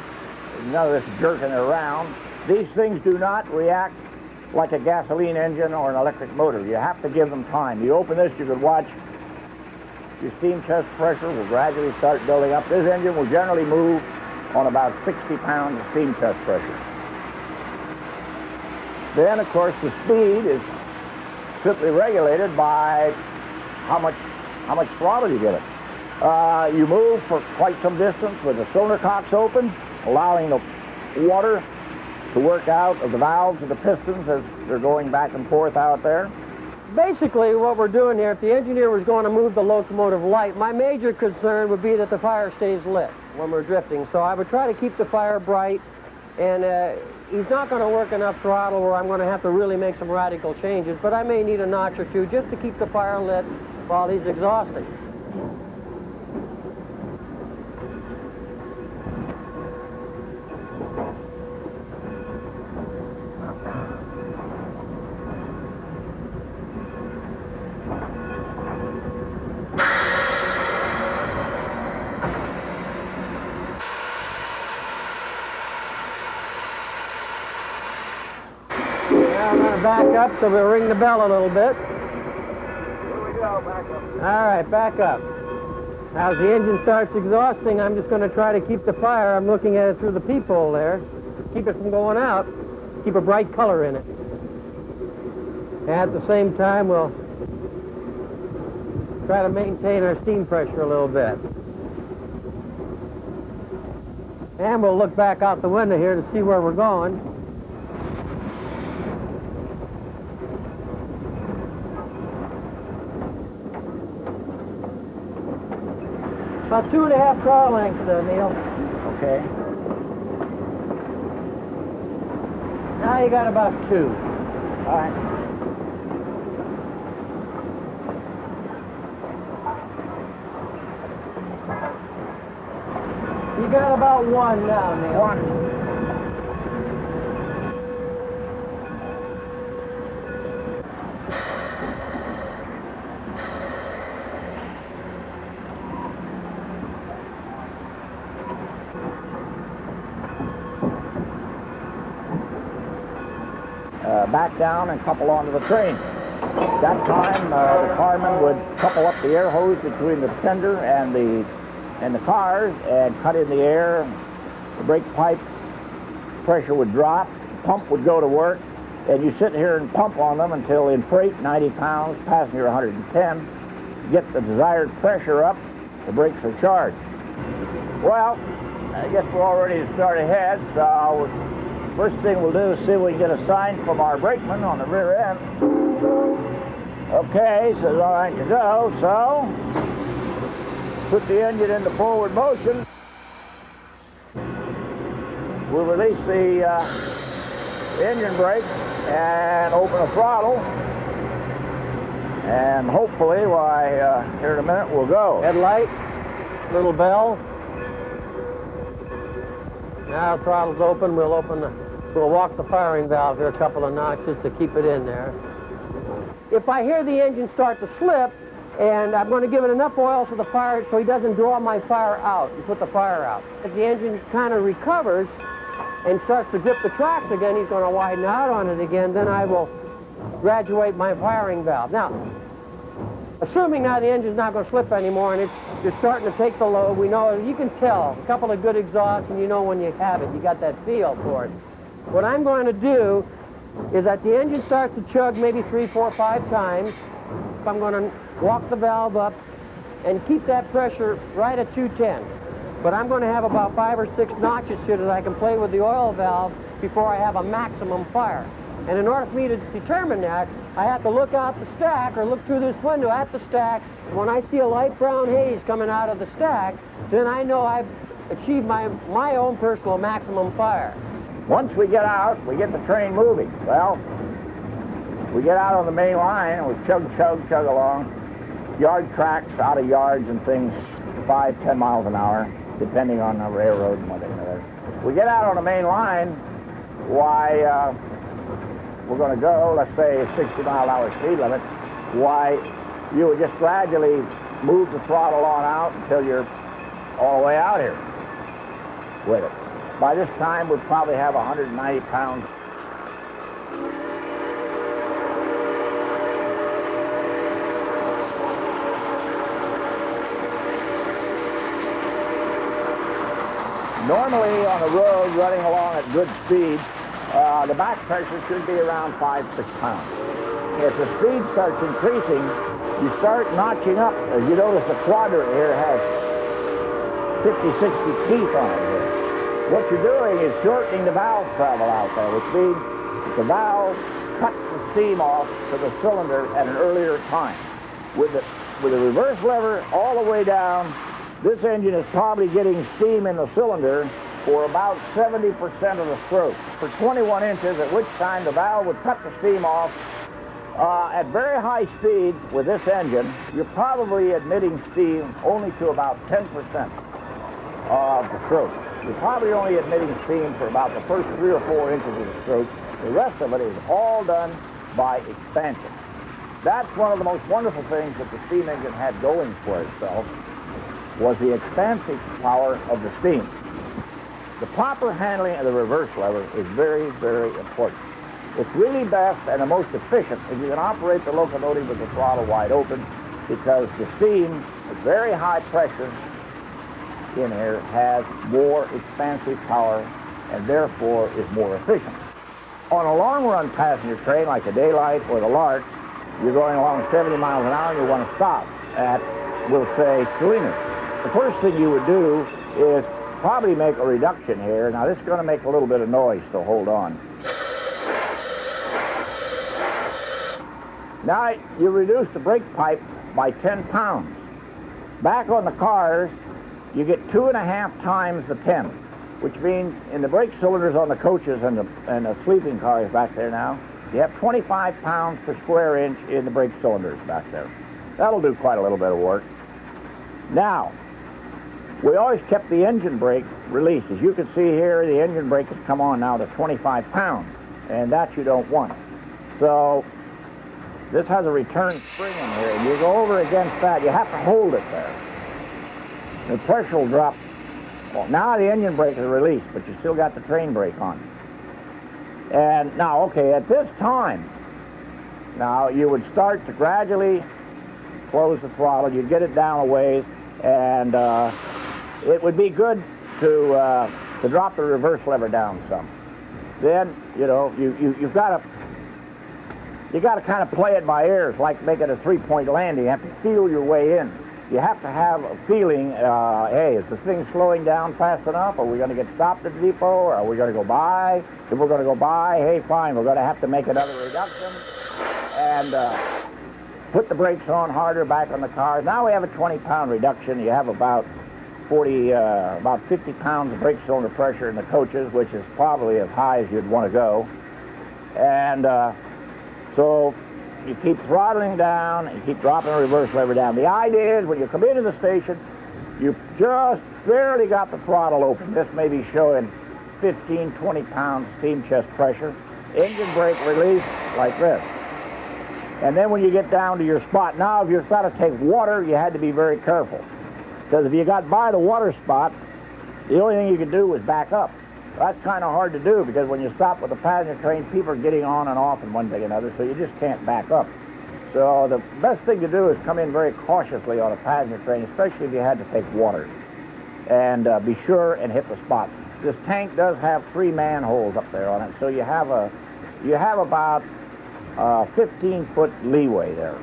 None of this jerking it around. These things do not react like a gasoline engine or an electric motor. You have to give them time. You open this, you could watch your steam chest pressure will gradually start building up. This engine will generally move on about 60 pounds of steam chest pressure. Then, of course, the speed is simply regulated by how much throttle you get it. You move for quite some distance with the cylinder cocks open, allowing the water to work out of the valves of the pistons as they're going back and forth out there. Basically, what we're doing here, if the engineer was going to move the locomotive light, my major concern would be that the fire stays lit when we're drifting. So I would try to keep the fire bright, and he's not going to work enough throttle where I'm going to have to really make some radical changes, but I may need a notch or two just to keep the fire lit while he's exhausting. I'm going to back up, so we'll ring the bell a little bit. Here we go, back up. All right, back up. Now, as the engine starts exhausting, I'm just going to try to keep the fire. I'm looking at it through the peephole there. Keep it from going out. Keep a bright color in it. And at the same time, we'll try to maintain our steam pressure a little bit. And we'll look back out the window here to see where we're going. About 2.5 car lengths there, Neil. Okay. Now you got about 2. All right. You got about 1 now, Neil. 1. Back down and couple onto the train. That time, the carman would couple up the air hose between the tender and the cars and cut in the air. The brake pipe pressure would drop, the pump would go to work, and you sit here and pump on them until in freight, 90 pounds, passenger 110, get the desired pressure up, the brakes are charged. Well, I guess we're all ready to start ahead, so First thing we'll do is see if we can get a sign from our brakeman on the rear end. Okay, so it's all right to go. So, put the engine into forward motion. We'll release the engine brake and open the throttle. And hopefully, here in a minute, we'll go. Headlight, little bell. Now throttle's open. We'll walk the firing valve here a couple of notches to keep it in there. If I hear the engine start to slip, and I'm going to give it enough oil so the fire, so he doesn't draw my fire out and put the fire out. If the engine kind of recovers and starts to grip the tracks again, he's going to widen out on it again, then I will graduate my firing valve. Now, assuming now the engine's not going to slip anymore and you're starting to take the load, we know, you can tell, a couple of good exhausts and you know when you have it, you got that feel for it. What I'm going to do is that the engine starts to chug maybe 3, 4, 5 times. I'm going to walk the valve up and keep that pressure right at 210. But I'm going to have about 5 or 6 notches here that I can play with the oil valve before I have a maximum fire. And in order for me to determine that, I have to look out the stack or look through this window at the stack. When I see a light brown haze coming out of the stack, then I know I've achieved my own personal maximum fire. Once we get out, we get the train moving. Well, we get out on the main line and we chug along. Yard tracks out of yards and things, 5, 10 miles an hour, depending on the railroad and what they know. We get out on the main line, why, we're going to go, let's say, 60-mile-an-hour speed limit. Why, you would just gradually move the throttle on out until you're all the way out here with it. By this time, we'd probably have 190 pounds. Normally on the road, running along at good speed, the back pressure should be around 5, 6 pounds. If the speed starts increasing, you start notching up. As you notice, the quadrant here has 50, 60 teeth on it here. What you're doing is shortening the valve travel out there, which means the valve cuts the steam off to the cylinder at an earlier time. With the reverse lever all the way down, this engine is probably getting steam in the cylinder for about 70% of the stroke. For 21 inches, at which time the valve would cut the steam off. At very high speed with this engine, you're probably admitting steam only to about 10% of the stroke. You're probably only admitting steam for about the first 3 or 4 inches of the stroke. The rest of it is all done by expansion. That's one of the most wonderful things that the steam engine had going for itself, was the expansive power of the steam. The proper handling of the reverse lever is very, very important. It's really best and the most efficient if you can operate the locomotive with the throttle wide open, because the steam at very high pressure in here has more expansive power and therefore is more efficient. On a long-run passenger train like the Daylight or the Lark, you're going along 70 miles an hour and you want to stop at, we'll say, Salinas. The first thing you would do is probably make a reduction here. Now this is going to make a little bit of noise, so hold on. Now you reduce the brake pipe by 10 pounds. Back on the cars, you get 2.5 times the 10, which means in the brake cylinders on the coaches and the sleeping cars back there now, you have 25 pounds per square inch in the brake cylinders back there. That'll do quite a little bit of work. Now, we always kept the engine brake released. As you can see here, the engine brake has come on now to 25 pounds, and that you don't want. So, this has a return spring in here, and you go over against that. You have to hold it there. The pressure will drop. Well, now the engine brake is released, but you still got the train brake on. And now, okay, at this time, now you would start to gradually close the throttle. You'd get it down a ways, and it would be good to drop the reverse lever down some. Then, you know, you've got to kind of play it by ear. It's like making a 3-point landing. You have to feel your way in. you have to have a feeling, hey, is the thing slowing down fast enough? Are we going to get stopped at the depot? Or are we going to go by? If we're going to go by, hey, fine, we're going to have to make another reduction and put the brakes on harder back on the cars. Now we have a 20-pound reduction. You have about 50 pounds of brake cylinder pressure in the coaches, which is probably as high as you'd want to go. And so you keep throttling down and keep dropping the reverse lever down. The idea is when you come into the station, you just barely got the throttle open. This may be showing 15, 20 pounds steam chest pressure. Engine brake release like this. And then when you get down to your spot, now if you've got to take water, you had to be very careful. Because if you got by the water spot, the only thing you could do was back up. That's kind of hard to do because when you stop with a passenger train, people are getting on and off and one thing and another, so you just can't back up. So the best thing to do is come in very cautiously on a passenger train, especially if you had to take water. And be sure and hit the spot. This tank does have 3 manholes up there on it, so you have about 15-foot leeway there.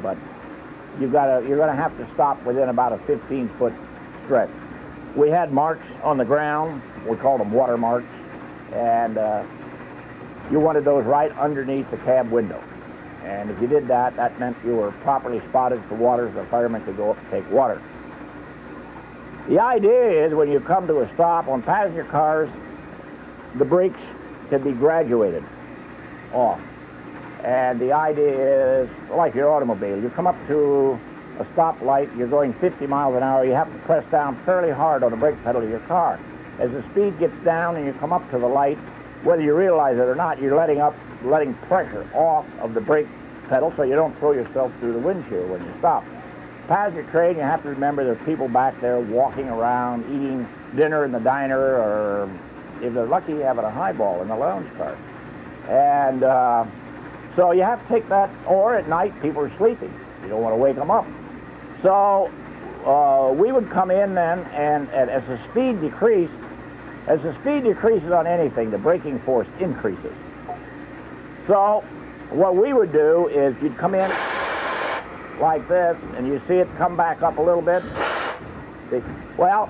But you're gonna have to stop within about a 15-foot stretch. We had marks on the ground. We called them water marks, and you wanted those right underneath the cab window. And if you did that, that meant you were properly spotted for water, so the firemen could go up and take water. The idea is when you come to a stop on passenger cars, the brakes can be graduated off. And the idea is, like your automobile, you come up to a stoplight, you're going 50 miles an hour, you have to press down fairly hard on the brake pedal of your car. As the speed gets down and you come up to the light, whether you realize it or not, you're letting pressure off of the brake pedal so you don't throw yourself through the windshield when you stop. Passenger train, you have to remember there are people back there walking around, eating dinner in the diner, or if they're lucky, having a highball in the lounge car. And so you have to take that, or at night, people are sleeping. You don't want to wake them up. So we would come in then, and as the speed decreases on anything, the braking force increases. So what we would do is you'd come in like this, and you see it come back up a little bit. Well,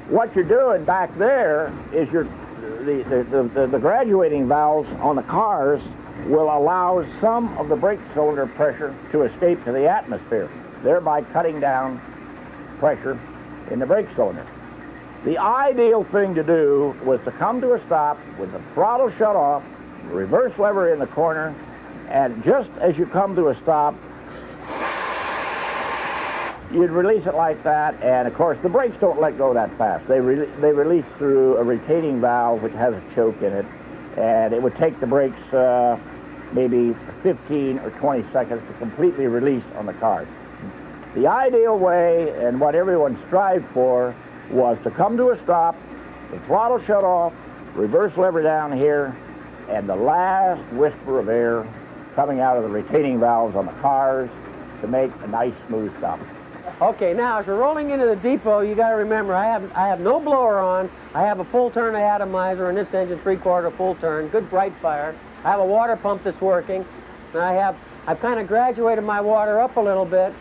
what you're doing back there is the graduating valves on the cars will allow some of the brake cylinder pressure to escape to the atmosphere, thereby cutting down pressure in the brake cylinder. The ideal thing to do was to come to a stop with the throttle shut off, the reverse lever in the corner, and just as you come to a stop, you'd release it like that, and of course the brakes don't let go that fast. They release through a retaining valve which has a choke in it, and it would take the brakes maybe 15 or 20 seconds to completely release on the car. The ideal way, and what everyone strived for, was to come to a stop, the throttle shut off, reverse lever down here, and the last whisper of air coming out of the retaining valves on the cars to make a nice smooth stop. Okay, now as you're rolling into the depot, you got to remember I have no blower on. I have a full turn atomizer in this engine, 3/4 full turn, good bright fire. I have a water pump that's working, and I've kind of graduated my water up a little bit.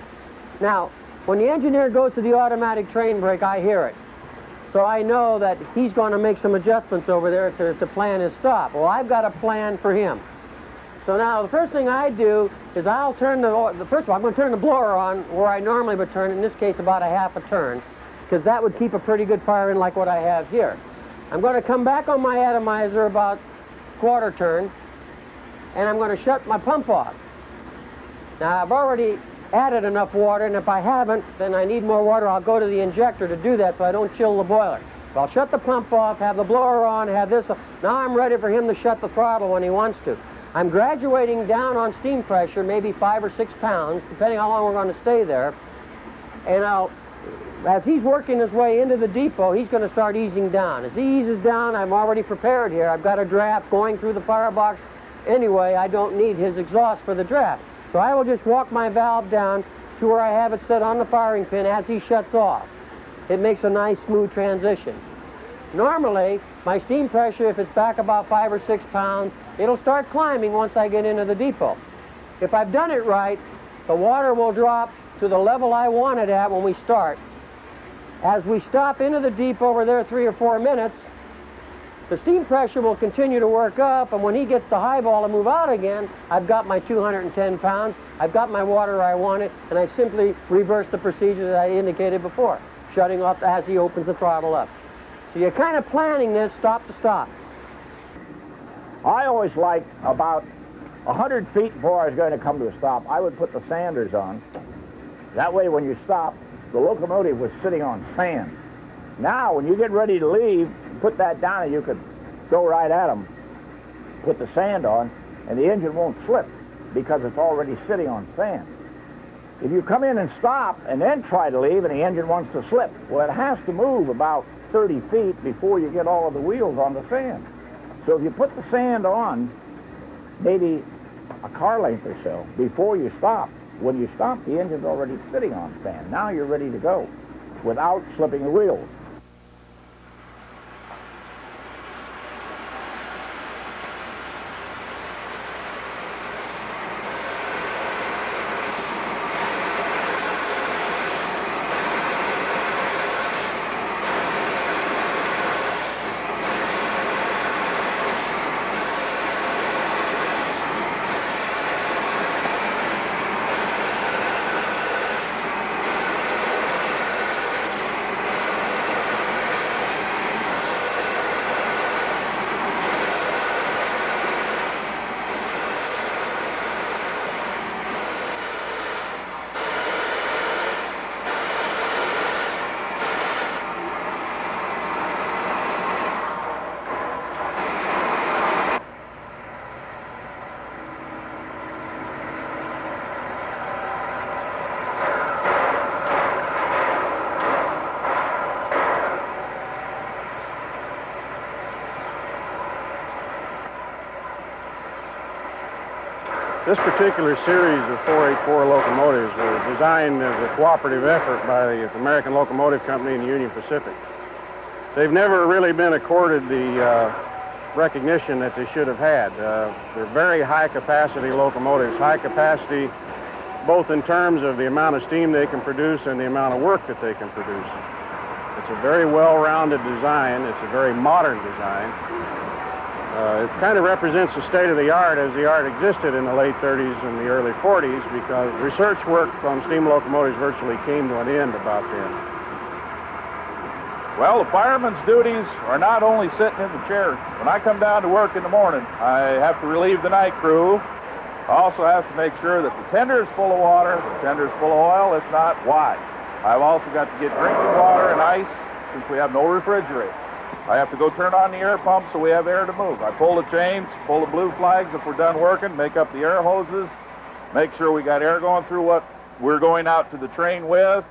Now, when the engineer goes to the automatic train brake, I hear it. So I know that he's going to make some adjustments over there to plan his stop. Well, I've got a plan for him. So now the first thing I do is I'll turn first of all, I'm going to turn the blower on where I normally would turn, in this case about a half a turn, because that would keep a pretty good fire in like what I have here. I'm going to come back on my atomizer about 1/4 turn, and I'm going to shut my pump off. Now I've already added enough water, and if I haven't, then I need more water. I'll go to the injector to do that so I don't chill the boiler. So I'll shut the pump off, have the blower on, have this on. Now I'm ready for him to shut the throttle when he wants to. I'm graduating down on steam pressure, maybe 5 or 6 pounds, depending how long we're going to stay there. And as he's working his way into the depot, he's going to start easing down. As he eases down, I'm already prepared here. I've got a draft going through the firebox. Anyway, I don't need his exhaust for the draft. So I will just walk my valve down to where I have it set on the firing pin as he shuts off. It makes a nice smooth transition. Normally, my steam pressure, if it's back about 5 or 6 pounds, it'll start climbing once I get into the depot. If I've done it right, the water will drop to the level I want it at when we start. As we stop into the deep over there 3 or 4 minutes, the steam pressure will continue to work up, and when he gets the high ball to move out again, I've got my 210 pounds, I've got my water where I want it, and I simply reverse the procedure that I indicated before, shutting off as he opens the throttle up. So you're kind of planning this stop to stop. I always like about 100 feet before I was going to come to a stop, I would put the sanders on. That way when you stop, the locomotive was sitting on sand. Now, when you get ready to leave, put that down and you could go right at them, put the sand on, and the engine won't slip because it's already sitting on sand. If you come in and stop and then try to leave and the engine wants to slip, well, it has to move about 30 feet before you get all of the wheels on the sand. So if you put the sand on, maybe a car length or so before you stop, when you stop, the engine's already sitting on sand. Now you're ready to go without slipping the wheels. This particular series of 484 locomotives were designed as a cooperative effort by the American Locomotive Company and Union Pacific. They've never really been accorded the recognition that they should have had. They're very high-capacity locomotives, high capacity both in terms of the amount of steam they can produce and the amount of work that they can produce. It's a very well-rounded design. It's a very modern design. It kind of represents the state of the art as the art existed in the late 30s and the early 40s, because research work on steam locomotives virtually came to an end about then. Well, the fireman's duties are not only sitting in the chair. When I come down to work in the morning, I have to relieve the night crew. I also have to make sure that the tender is full of water, the tender is full of oil. If not, why? I've also got to get drinking water and ice since we have no refrigerator. I have to go turn on the air pump so we have air to move. I pull the chains, pull the blue flags if we're done working, make up the air hoses, make sure we got air going through what we're going out to the train with.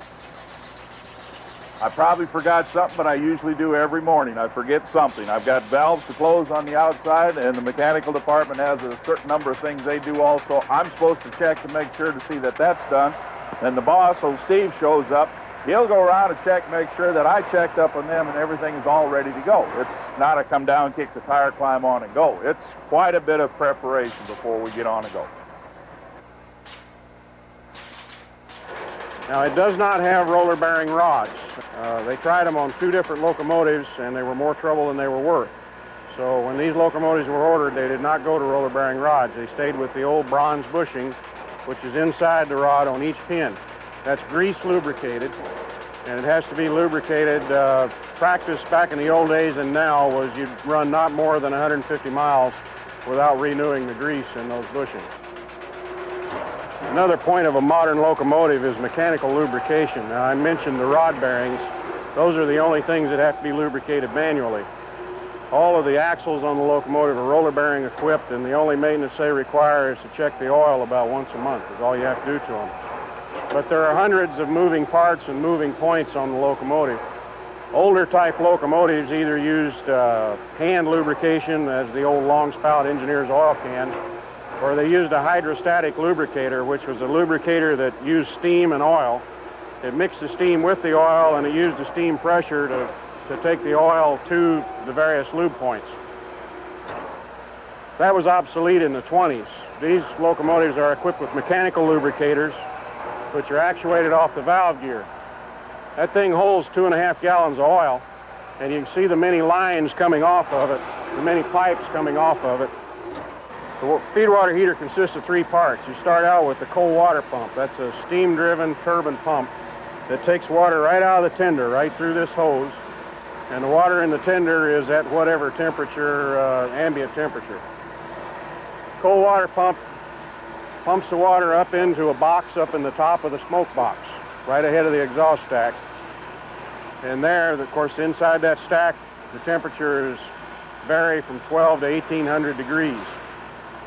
I probably forgot something, but I usually do every morning. I forget something. I've got valves to close on the outside, and the mechanical department has a certain number of things they do also. I'm supposed to check to make sure to see that that's done. Then the boss, old Steve, shows up. He'll go around and check, make sure that I checked up on them and everything is all ready to go. It's not a come down, kick the tire, climb on and go. It's quite a bit of preparation before we get on and go. Now, it does not have roller bearing rods. They tried them on 2 different locomotives, and they were more trouble than they were worth. So when these locomotives were ordered, they did not go to roller bearing rods. They stayed with the old bronze bushing, which is inside the rod on each pin. That's grease lubricated, and it has to be lubricated. Practice back in the old days and now was you'd run not more than 150 miles without renewing the grease in those bushings. Another point of a modern locomotive is mechanical lubrication. Now, I mentioned the rod bearings. Those are the only things that have to be lubricated manually. All of the axles on the locomotive are roller bearing equipped, and the only maintenance they require is to check the oil about once a month. Is all you have to do to them. But there are hundreds of moving parts and moving points on the locomotive. Older type locomotives either used hand lubrication, as the old long spout engineer's oil can, or they used a hydrostatic lubricator, which was a lubricator that used steam and oil. It mixed the steam with the oil, and it used the steam pressure to take the oil to the various lube points. That was obsolete in the 20s. These locomotives are equipped with mechanical lubricators. which are actuated off the valve gear. That thing holds 2.5 gallons of oil, and you can see the many lines coming off of it, the many pipes coming off of it. The feed water heater consists of 3 parts. You start out with the cold water pump. That's a steam-driven turbine pump that takes water right out of the tender, right through this hose, and the water in the tender is at whatever temperature, ambient temperature. Cold water pump pumps the water up into a box up in the top of the smoke box, right ahead of the exhaust stack. And there, of course, inside that stack, the temperatures vary from 12 to 1800 degrees.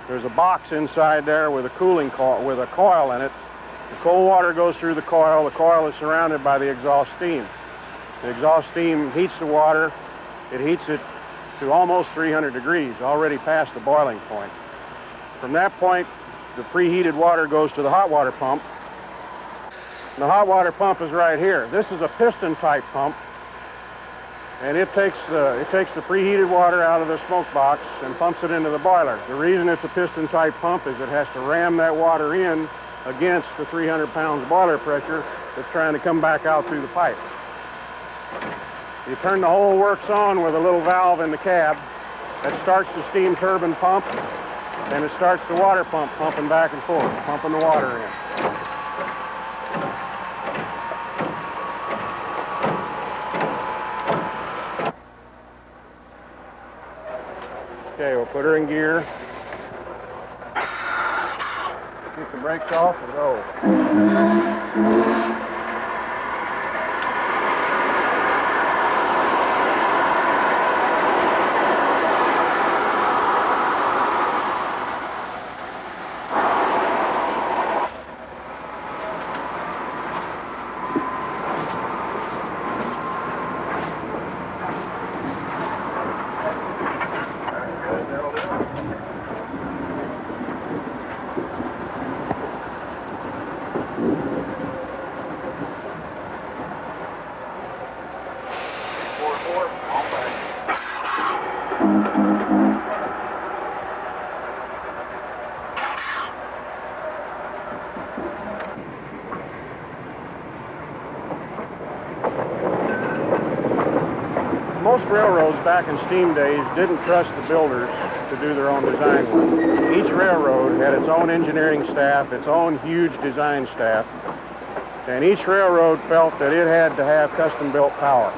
There's a box inside there with a cooling coil, with a coil in it. The cold water goes through the coil. The coil is surrounded by the exhaust steam. The exhaust steam heats the water. It heats it to almost 300 degrees, already past the boiling point. From that point, the preheated water goes to the hot water pump. And the hot water pump is right here. This is a piston type pump, and it takes the preheated water out of the smoke box and pumps it into the boiler. The reason it's a piston type pump is it has to ram that water in against the 300 pounds boiler pressure that's trying to come back out through the pipe. You turn the whole works on with a little valve in the cab that starts the steam turbine pump, and it starts the water pump pumping back and forth, pumping the water in. Okay, we'll put her in gear. Keep the brakes off and go. Most railroads back in steam days didn't trust the builders to do their own design work. Each railroad had its own engineering staff, its own huge design staff, and each railroad felt that it had to have custom-built power.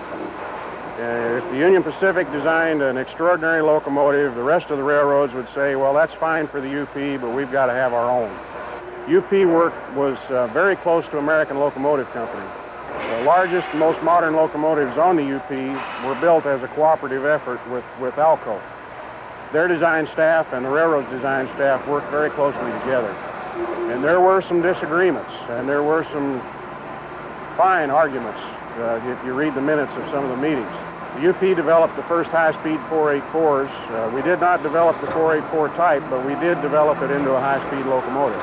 If the Union Pacific designed an extraordinary locomotive, the rest of the railroads would say, well, that's fine for the UP, but we've got to have our own. UP work was very close to American Locomotive Company. The largest, most modern locomotives on the UP were built as a cooperative effort with ALCO. Their design staff and the railroad's design staff worked very closely together. And there were some disagreements, and there were some fine arguments if you read the minutes of some of the meetings. The UP developed the first high-speed 484s. We did not develop the 484 type, but we did develop it into a high-speed locomotive.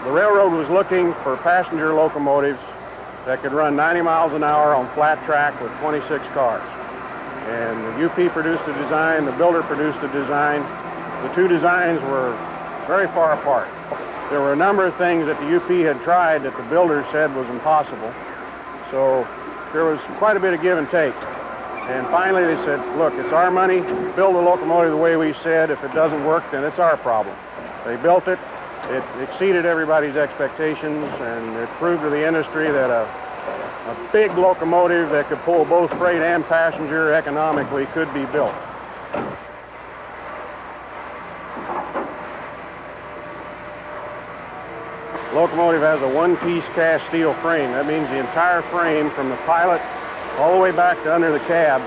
The railroad was looking for passenger locomotives that could run 90 miles an hour on flat track with 26 cars. And the UP produced a design, the builder produced a design. The two designs were very far apart. There were a number of things that the UP had tried that the builders said was impossible. So there was quite a bit of give and take. And finally they said, look, it's our money, build a locomotive the way we said. If it doesn't work, then it's our problem. They built it. It exceeded everybody's expectations, and it proved to the industry that a big locomotive that could pull both freight and passenger economically could be built. The locomotive has a one-piece cast steel frame. That means the entire frame from the pilot all the way back to under the cab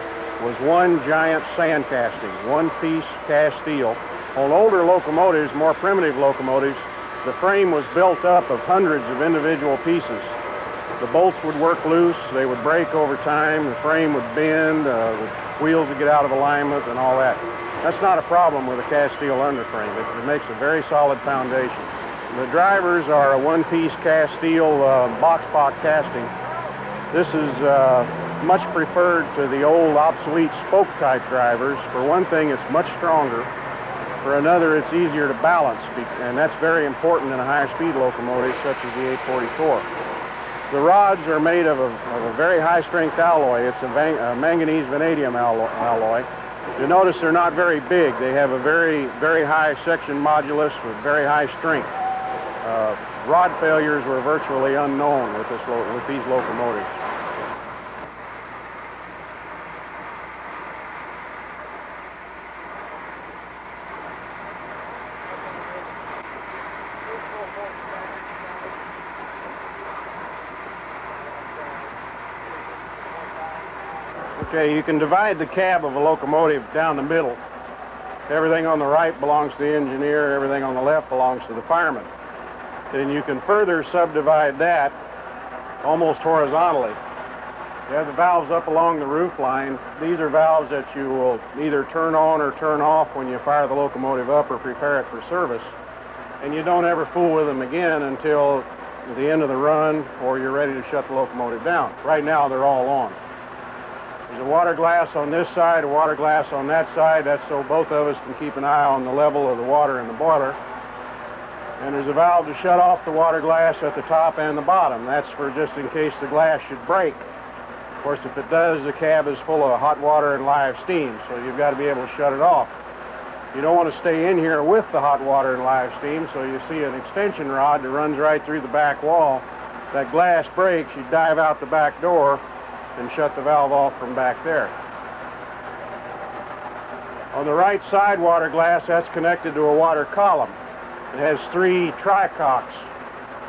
was one giant sand casting, one-piece cast steel. On older locomotives, more primitive locomotives, the frame was built up of hundreds of individual pieces. The bolts would work loose, they would break over time, the frame would bend, the wheels would get out of alignment and all that. That's not a problem with a cast steel underframe. It makes a very solid foundation. The drivers are a one-piece cast steel box casting. This is much preferred to the old obsolete spoke-type drivers. For one thing, it's much stronger. For another, it's easier to balance, and that's very important in a high-speed locomotive such as the 844. The rods are made of a very high-strength alloy. It's a manganese vanadium alloy. You notice they're not very big. They have a very high section modulus with very high strength. Rod failures were virtually unknown with these locomotives. Okay, you can divide the cab of a locomotive down the middle. Everything on the right belongs to the engineer, everything on the left belongs to the fireman. Then you can further subdivide that almost horizontally. You have the valves up along the roof line. These are valves that you will either turn on or turn off when you fire the locomotive up or prepare it for service. And you don't ever fool with them again until the end of the run or you're ready to shut the locomotive down. Right now, they're all on. There's a water glass on this side, a water glass on that side. That's so both of us can keep an eye on the level of the water in the boiler. And there's a valve to shut off the water glass at the top and the bottom. That's for just in case the glass should break. Of course, if it does, the cab is full of hot water and live steam, so you've got to be able to shut it off. You don't want to stay in here with the hot water and live steam, so you see an extension rod that runs right through the back wall. If that glass breaks, you dive out the back door and shut the valve off from back there. On the right side water glass, that's connected to a water column. It has 3 tricocks.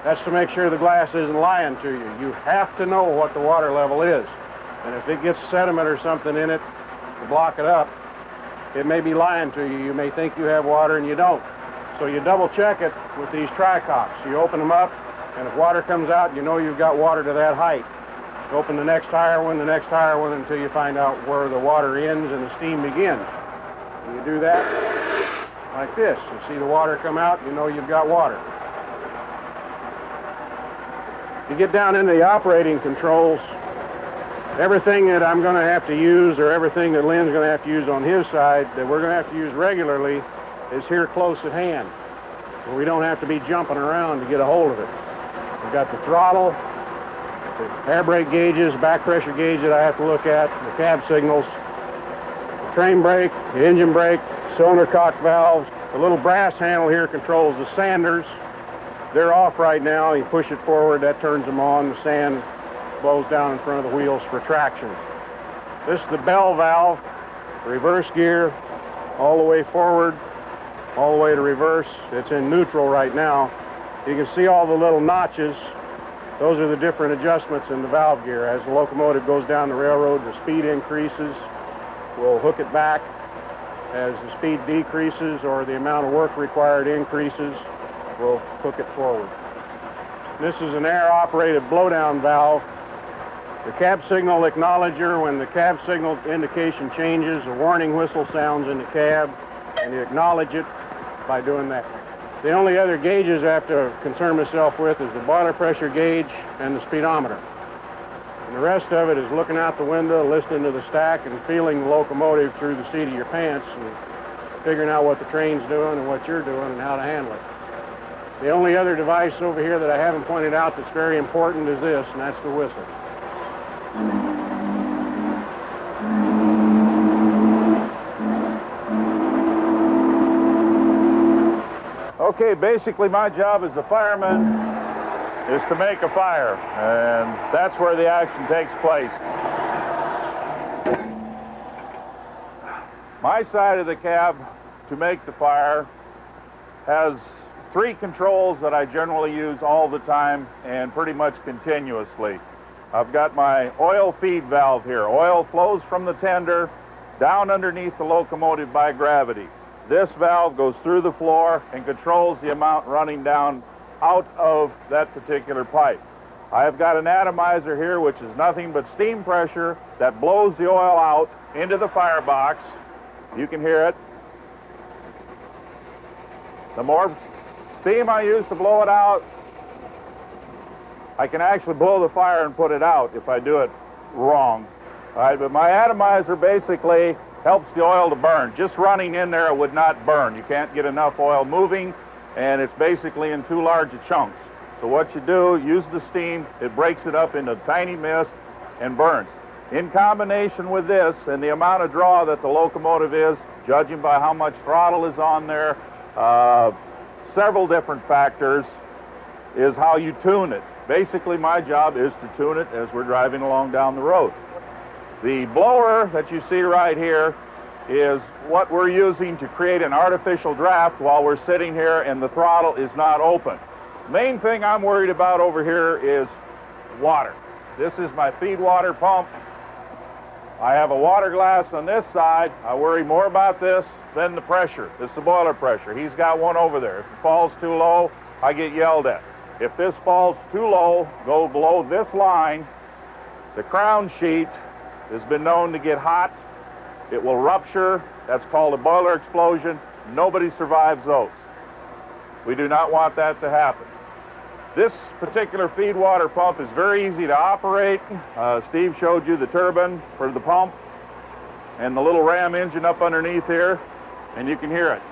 That's to make sure the glass isn't lying to you. You have to know what the water level is. And if it gets sediment or something in it to block it up, it may be lying to you. You may think you have water and you don't. So you double check it with these tricocks. You open them up, and if water comes out, you know you've got water to that height. Open the next higher one, until you find out where the water ends and the steam begins. And you do that like this. You see the water come out, you know you've got water. You get down into the operating controls, everything that I'm going to have to use or everything that Lynn's going to have to use on his side that we're going to have to use regularly is here close at hand. And we don't have to be jumping around to get a hold of it. We've got the throttle, the air brake gauges, back pressure gauge that I have to look at, the cab signals, the train brake, the engine brake, cylinder cock valves. The little brass handle here controls the sanders. They're off right now. You push it forward, that turns them on. The sand blows down in front of the wheels for traction. This is the bell valve, reverse gear, all the way forward, all the way to reverse. It's in neutral right now. You can see all the little notches. Those are the different adjustments in the valve gear. As the locomotive goes down the railroad, the speed increases. We'll hook it back. As the speed decreases or the amount of work required increases, we'll hook it forward. This is an air-operated blowdown valve. The cab signal acknowledger, when the cab signal indication changes, a warning whistle sounds in the cab, and you acknowledge it by doing that. The only other gauges I have to concern myself with is the boiler pressure gauge and the speedometer. And the rest of it is looking out the window, listening to the stack, and feeling the locomotive through the seat of your pants and figuring out what the train's doing and what you're doing and how to handle it. The only other device over here that I haven't pointed out that's very important is this, and that's the whistle. Okay, basically my job as a fireman is to make a fire, and that's where the action takes place. My side of the cab to make the fire has 3 controls that I generally use all the time and pretty much continuously. I've got my oil feed valve here. Oil flows from the tender down underneath the locomotive by gravity. This valve goes through the floor and controls the amount running down out of that particular pipe. I have got an atomizer here, which is nothing but steam pressure that blows the oil out into the firebox. You can hear it. The more steam I use to blow it out, I can actually blow the fire and put it out if I do it wrong. All right, but my atomizer basically helps the oil to burn. Just running in there, it would not burn. You can't get enough oil moving, and it's basically in too large a chunks. So what you do, use the steam, it breaks it up into tiny mist and burns. In combination with this and the amount of draw that the locomotive is, judging by how much throttle is on there, several different factors, is how you tune it. Basically, my job is to tune it as we're driving along down the road. The blower that you see right here is what we're using to create an artificial draft while we're sitting here and the throttle is not open. Main thing I'm worried about over here is water. This is my feed water pump. I have a water glass on this side. I worry more about this than the pressure. This is the boiler pressure. He's got one over there. If it falls too low, I get yelled at. If this falls too low, go below this line, the crown sheet has been known to get hot. It will rupture. That's called a boiler explosion. Nobody survives those. We do not want that to happen. This particular feed water pump is very easy to operate. Steve showed you the turbine for the pump and the little ram engine up underneath here, and you can hear it.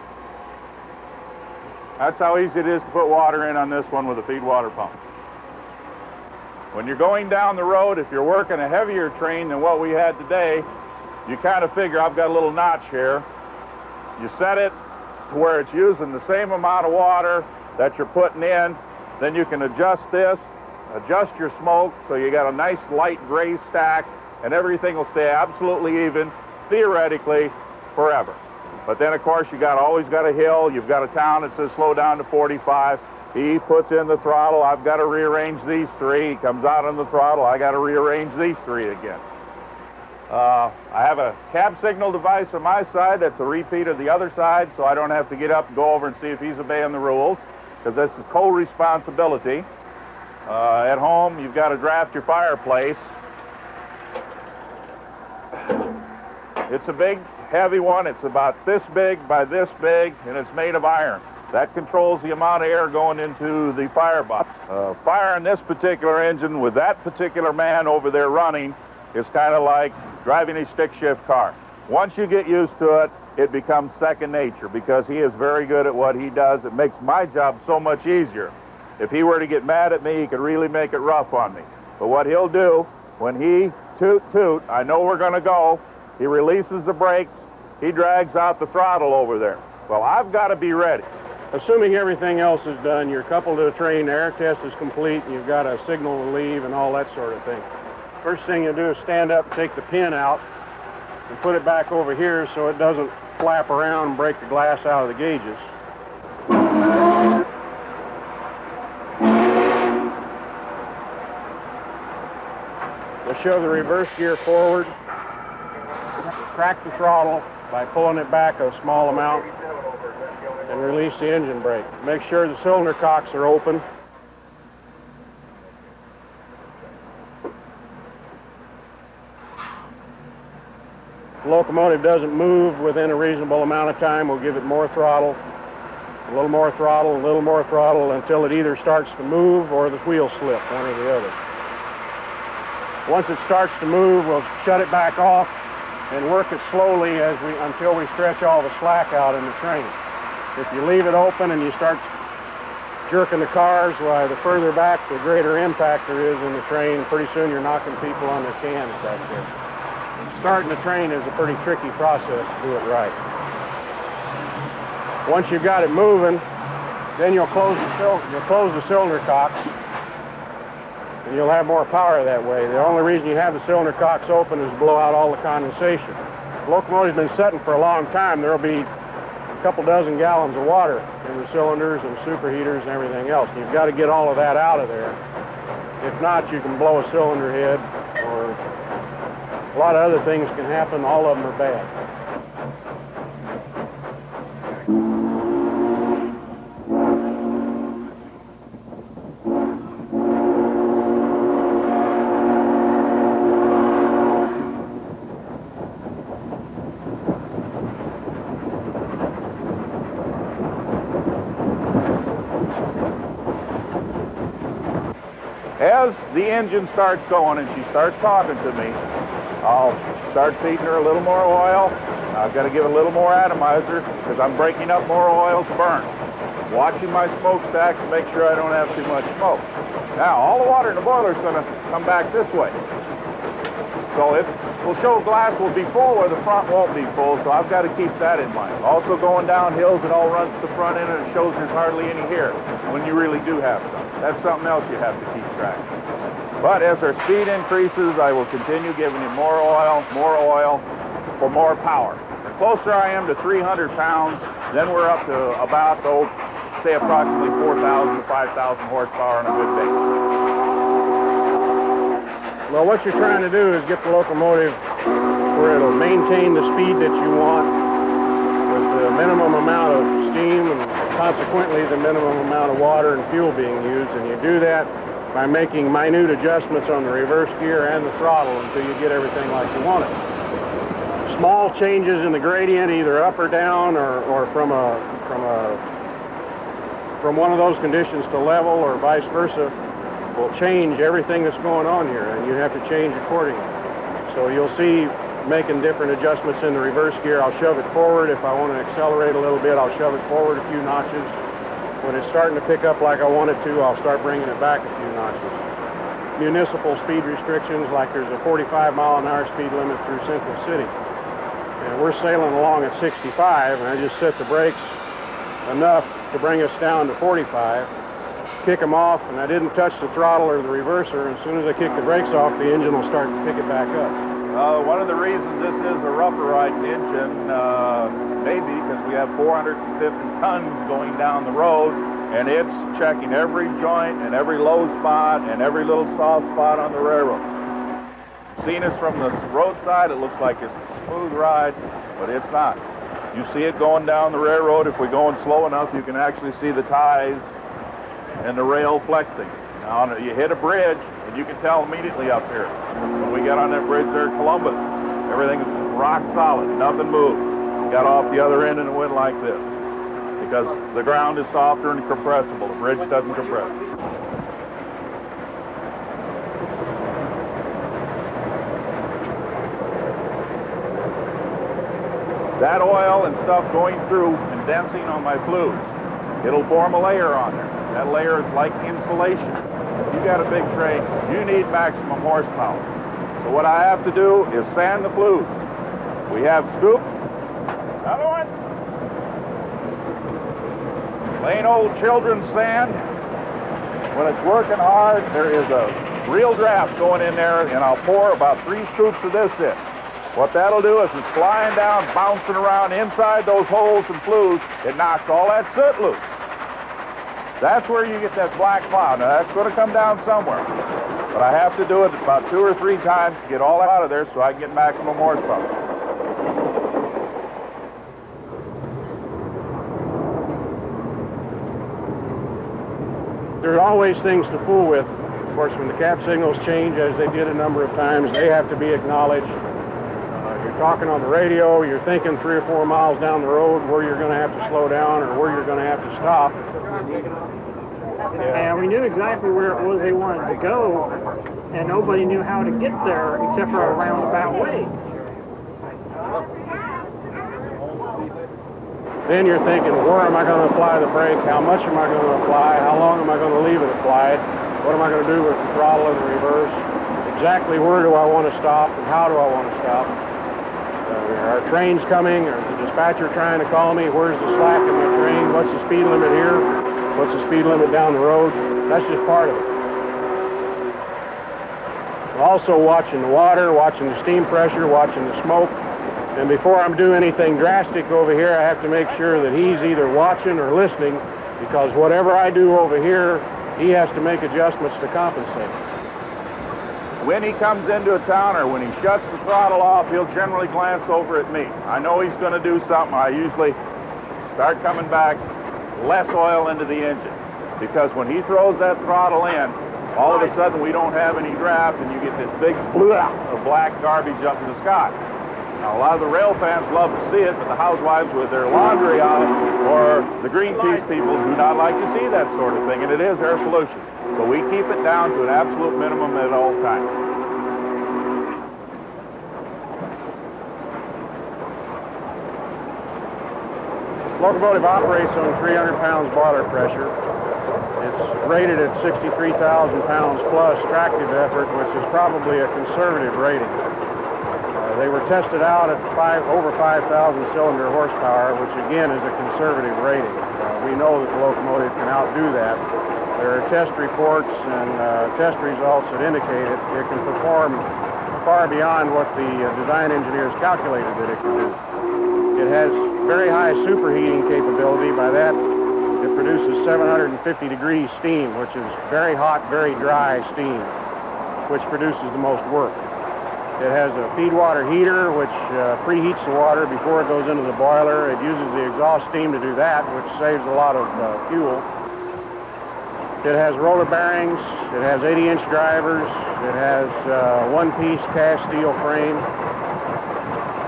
That's how easy it is to put water in on this one with a feed water pump. When you're going down the road, if you're working a heavier train than what we had today, you kind of figure, I've got a little notch here. You set it to where it's using the same amount of water that you're putting in. Then you can adjust this, adjust your smoke, so you got a nice light gray stack, and everything will stay absolutely even, theoretically, forever. But then, of course, always got a hill. You've got a town that says slow down to 45. He puts in the throttle. I've got to rearrange these three. He comes out on the throttle. I got to rearrange these three again. I have a cab signal device on my side that's a repeat of the other side, so I don't have to get up and go over and see if he's obeying the rules, because this is co-responsibility. At home, you've got to draft your fireplace. It's a big, heavy one. It's about this big by this big, and it's made of iron. That controls the amount of air going into the firebox. Fire in this particular engine with that particular man over there running is kind of like driving a stick shift car. Once you get used to it, it becomes second nature, because he is very good at what he does. It makes my job so much easier. If he were to get mad at me, he could really make it rough on me. But what he'll do, when he toot, I know we're going to go, he releases the brakes, he drags out the throttle over there. Well, I've got to be ready. Assuming everything else is done, you're coupled to the train, the air test is complete, and you've got a signal to leave and all that sort of thing. First thing you do is stand up, take the pin out, and put it back over here so it doesn't flap around and break the glass out of the gauges. We'll shove the reverse gear forward, crack the throttle by pulling it back a small amount, and release the engine brake. Make sure the cylinder cocks are open. The locomotive doesn't move within a reasonable amount of time, we'll give it more throttle, a little more throttle, a little more throttle, until it either starts to move or the wheels slip, one or the other. Once it starts to move, we'll shut it back off and work it slowly until we stretch all the slack out in the train. If you leave it open and you start jerking the cars, why, the further back, the greater impact there is in the train. Pretty soon you're knocking people on their cans back there. Starting the train is a pretty tricky process to do it right. Once you've got it moving, then you'll close the cylinder cocks, and you'll have more power that way. The only reason you have the cylinder cocks open is to blow out all the condensation. The locomotive's been setting for a long time. There'll be a couple dozen gallons of water in the cylinders and superheaters and everything else. You've got to get all of that out of there. If not, you can blow a cylinder head, or a lot of other things can happen. All of them are bad. As the engine starts going and she starts talking to me, I'll start feeding her a little more oil. I've got to give it a little more atomizer because I'm breaking up more oil to burn. watching my smokestack to make sure I don't have too much smoke. Now, all the water in the boiler is going to come back this way. So it will show glass will be full or the front won't be full, so I've got to keep that in mind. Also going down hills, it all runs to the front end and it shows there's hardly any here when you really do have some. That's something else you have to keep track of. But as our speed increases, I will continue giving you more oil for more power. The closer I am to 300 pounds, then we're up to about, say approximately 4,000 to 5,000 horsepower on a good day. Well, what you're trying to do is get the locomotive where it'll maintain the speed that you want with the minimum amount of steam and consequently the minimum amount of water and fuel being used. And you do that by making minute adjustments on the reverse gear and the throttle until you get everything like you want it. Small changes in the gradient, either up or down, or from one of those conditions to level or vice versa, will change everything that's going on here, and you have to change accordingly. So you'll see making different adjustments in the reverse gear. I'll shove it forward. If I want to accelerate a little bit, I'll shove it forward a few notches. When it's starting to pick up like I want it to, I'll start bringing it back a few notches. Municipal speed restrictions, like there's a 45-mile-an-hour speed limit through Central City. And we're sailing along at 65, and I just set the brakes enough to bring us down to 45. Kick them off, and I didn't touch the throttle or the reverser. As soon as I kick the brakes off, the engine will start to pick it back up. One of the reasons this is a rougher ride engine, maybe because we have 450 tons going down the road, and it's checking every joint and every low spot and every little soft spot on the railroad. Seeing us from the roadside, it looks like it's a smooth ride, but it's not. You see it going down the railroad. If we're going slow enough, you can actually see the ties and the rail flexing. Now, you hit a bridge, and you can tell immediately up here. When we get on that bridge there at Columbus, everything is rock solid, nothing moved. Got off the other end and it went like this. Because the ground is softer and compressible. The bridge doesn't compress. That oil and stuff going through and condensing on my fluids, it'll form a layer on there. That layer is like insulation. If you got a big train, you need maximum horsepower. So what I have to do is sand the fluids. We have scoop. Another one. Plain old children's sand. When it's working hard, there is a real draft going in there, and I'll pour about 3 scoops of this in. What that'll do is it's flying down, bouncing around inside those holes and flues. It knocks all that soot loose. That's where you get that black cloud. Now, that's going to come down somewhere. But I have to do it about 2 or 3 times to get all that out of there so I can get maximum horsepower. There are always things to fool with. Of course, when the cap signals change, as they did a number of times, they have to be acknowledged. You're talking on the radio, you're thinking 3 or 4 miles down the road where you're going to have to slow down or where you're going to have to stop. And we knew exactly where it was they wanted to go, and nobody knew how to get there except for a roundabout way. Then you're thinking, where am I going to apply the brake? How much am I going to apply? How long am I going to leave it applied? What am I going to do with the throttle and the reverse? Exactly where do I want to stop and how do I want to stop? Are trains coming? Or the dispatcher trying to call me? Where's the slack in my train? What's the speed limit here? What's the speed limit down the road? That's just part of it. We're also watching the water, watching the steam pressure, watching the smoke. And before I'm doing anything drastic over here, I have to make sure that he's either watching or listening, because whatever I do over here, he has to make adjustments to compensate. When he comes into a town or when he shuts the throttle off, he'll generally glance over at me. I know he's going to do something. I usually start coming back, less oil into the engine. Because when he throws that throttle in, all of a sudden we don't have any draft and you get this big blah of black garbage up in the sky. Now, a lot of the rail fans love to see it, but the housewives with their laundry out or the Greenpeace people do not like to see that sort of thing, and it is air pollution. So we keep it down to an absolute minimum at all times. Locomotive operates on 300 pounds boiler pressure. It's rated at 63,000 pounds plus tractive effort, which is probably a conservative rating. They were tested out at over 5,000 cylinder horsepower, which again is a conservative rating. We know that the locomotive can outdo that. There are test reports and test results that indicate it can perform far beyond what the design engineers calculated that it could do. It has very high superheating capability. By that, it produces 750 degrees steam, which is very hot, very dry steam, which produces the most work. It has a feed water heater, which preheats the water before it goes into the boiler. It uses the exhaust steam to do that, which saves a lot of fuel. It has roller bearings. It has 80-inch drivers. It has one-piece cast steel frame.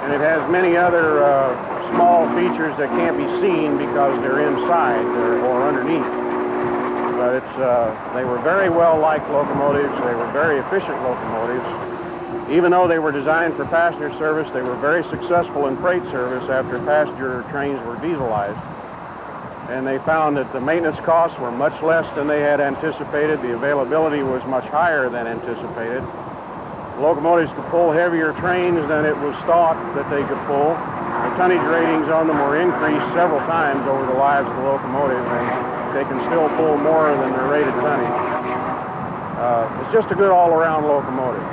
And it has many other small features that can't be seen because they're inside or underneath. But they were very well-liked locomotives. They were very efficient locomotives. Even though they were designed for passenger service, they were very successful in freight service after passenger trains were dieselized. And they found that the maintenance costs were much less than they had anticipated. The availability was much higher than anticipated. Locomotives could pull heavier trains than it was thought that they could pull. The tonnage ratings on them were increased several times over the lives of the locomotive, and they can still pull more than their rated tonnage. It's just a good all-around locomotive.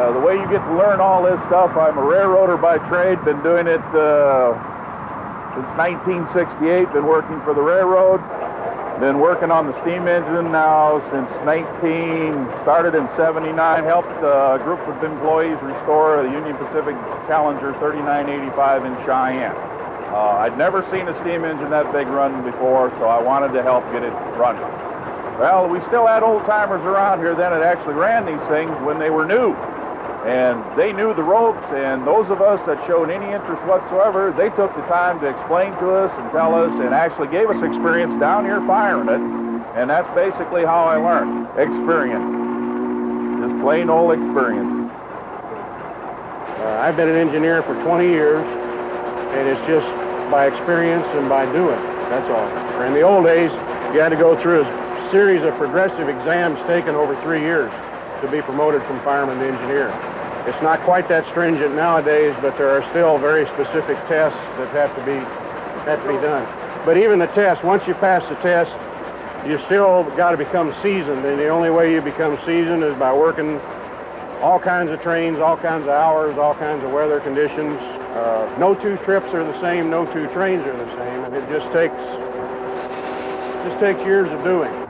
The way you get to learn all this stuff, I'm a railroader by trade, been doing it since 1968, been working for the railroad, been working on the steam engine now since started in 79, helped a group of employees restore the Union Pacific Challenger 3985 in Cheyenne. I'd never seen a steam engine that big run before, so I wanted to help get it running. Well, we still had old-timers around here then that actually ran these things when they were new. And they knew the ropes, and those of us that showed any interest whatsoever, they took the time to explain to us and tell us and actually gave us experience down here firing it. And that's basically how I learned. Experience. Just plain old experience. I've been an engineer for 20 years, and it's just by experience and by doing. That's all. In the old days, you had to go through a series of progressive exams taken over 3 years to be promoted from fireman to engineer. It's not quite that stringent nowadays, but there are still very specific tests that have to be done. But even the test, once you pass the test, you still got to become seasoned, and the only way you become seasoned is by working all kinds of trains, all kinds of hours, all kinds of weather conditions. No two trips are the same, no two trains are the same, and it just takes years of doing.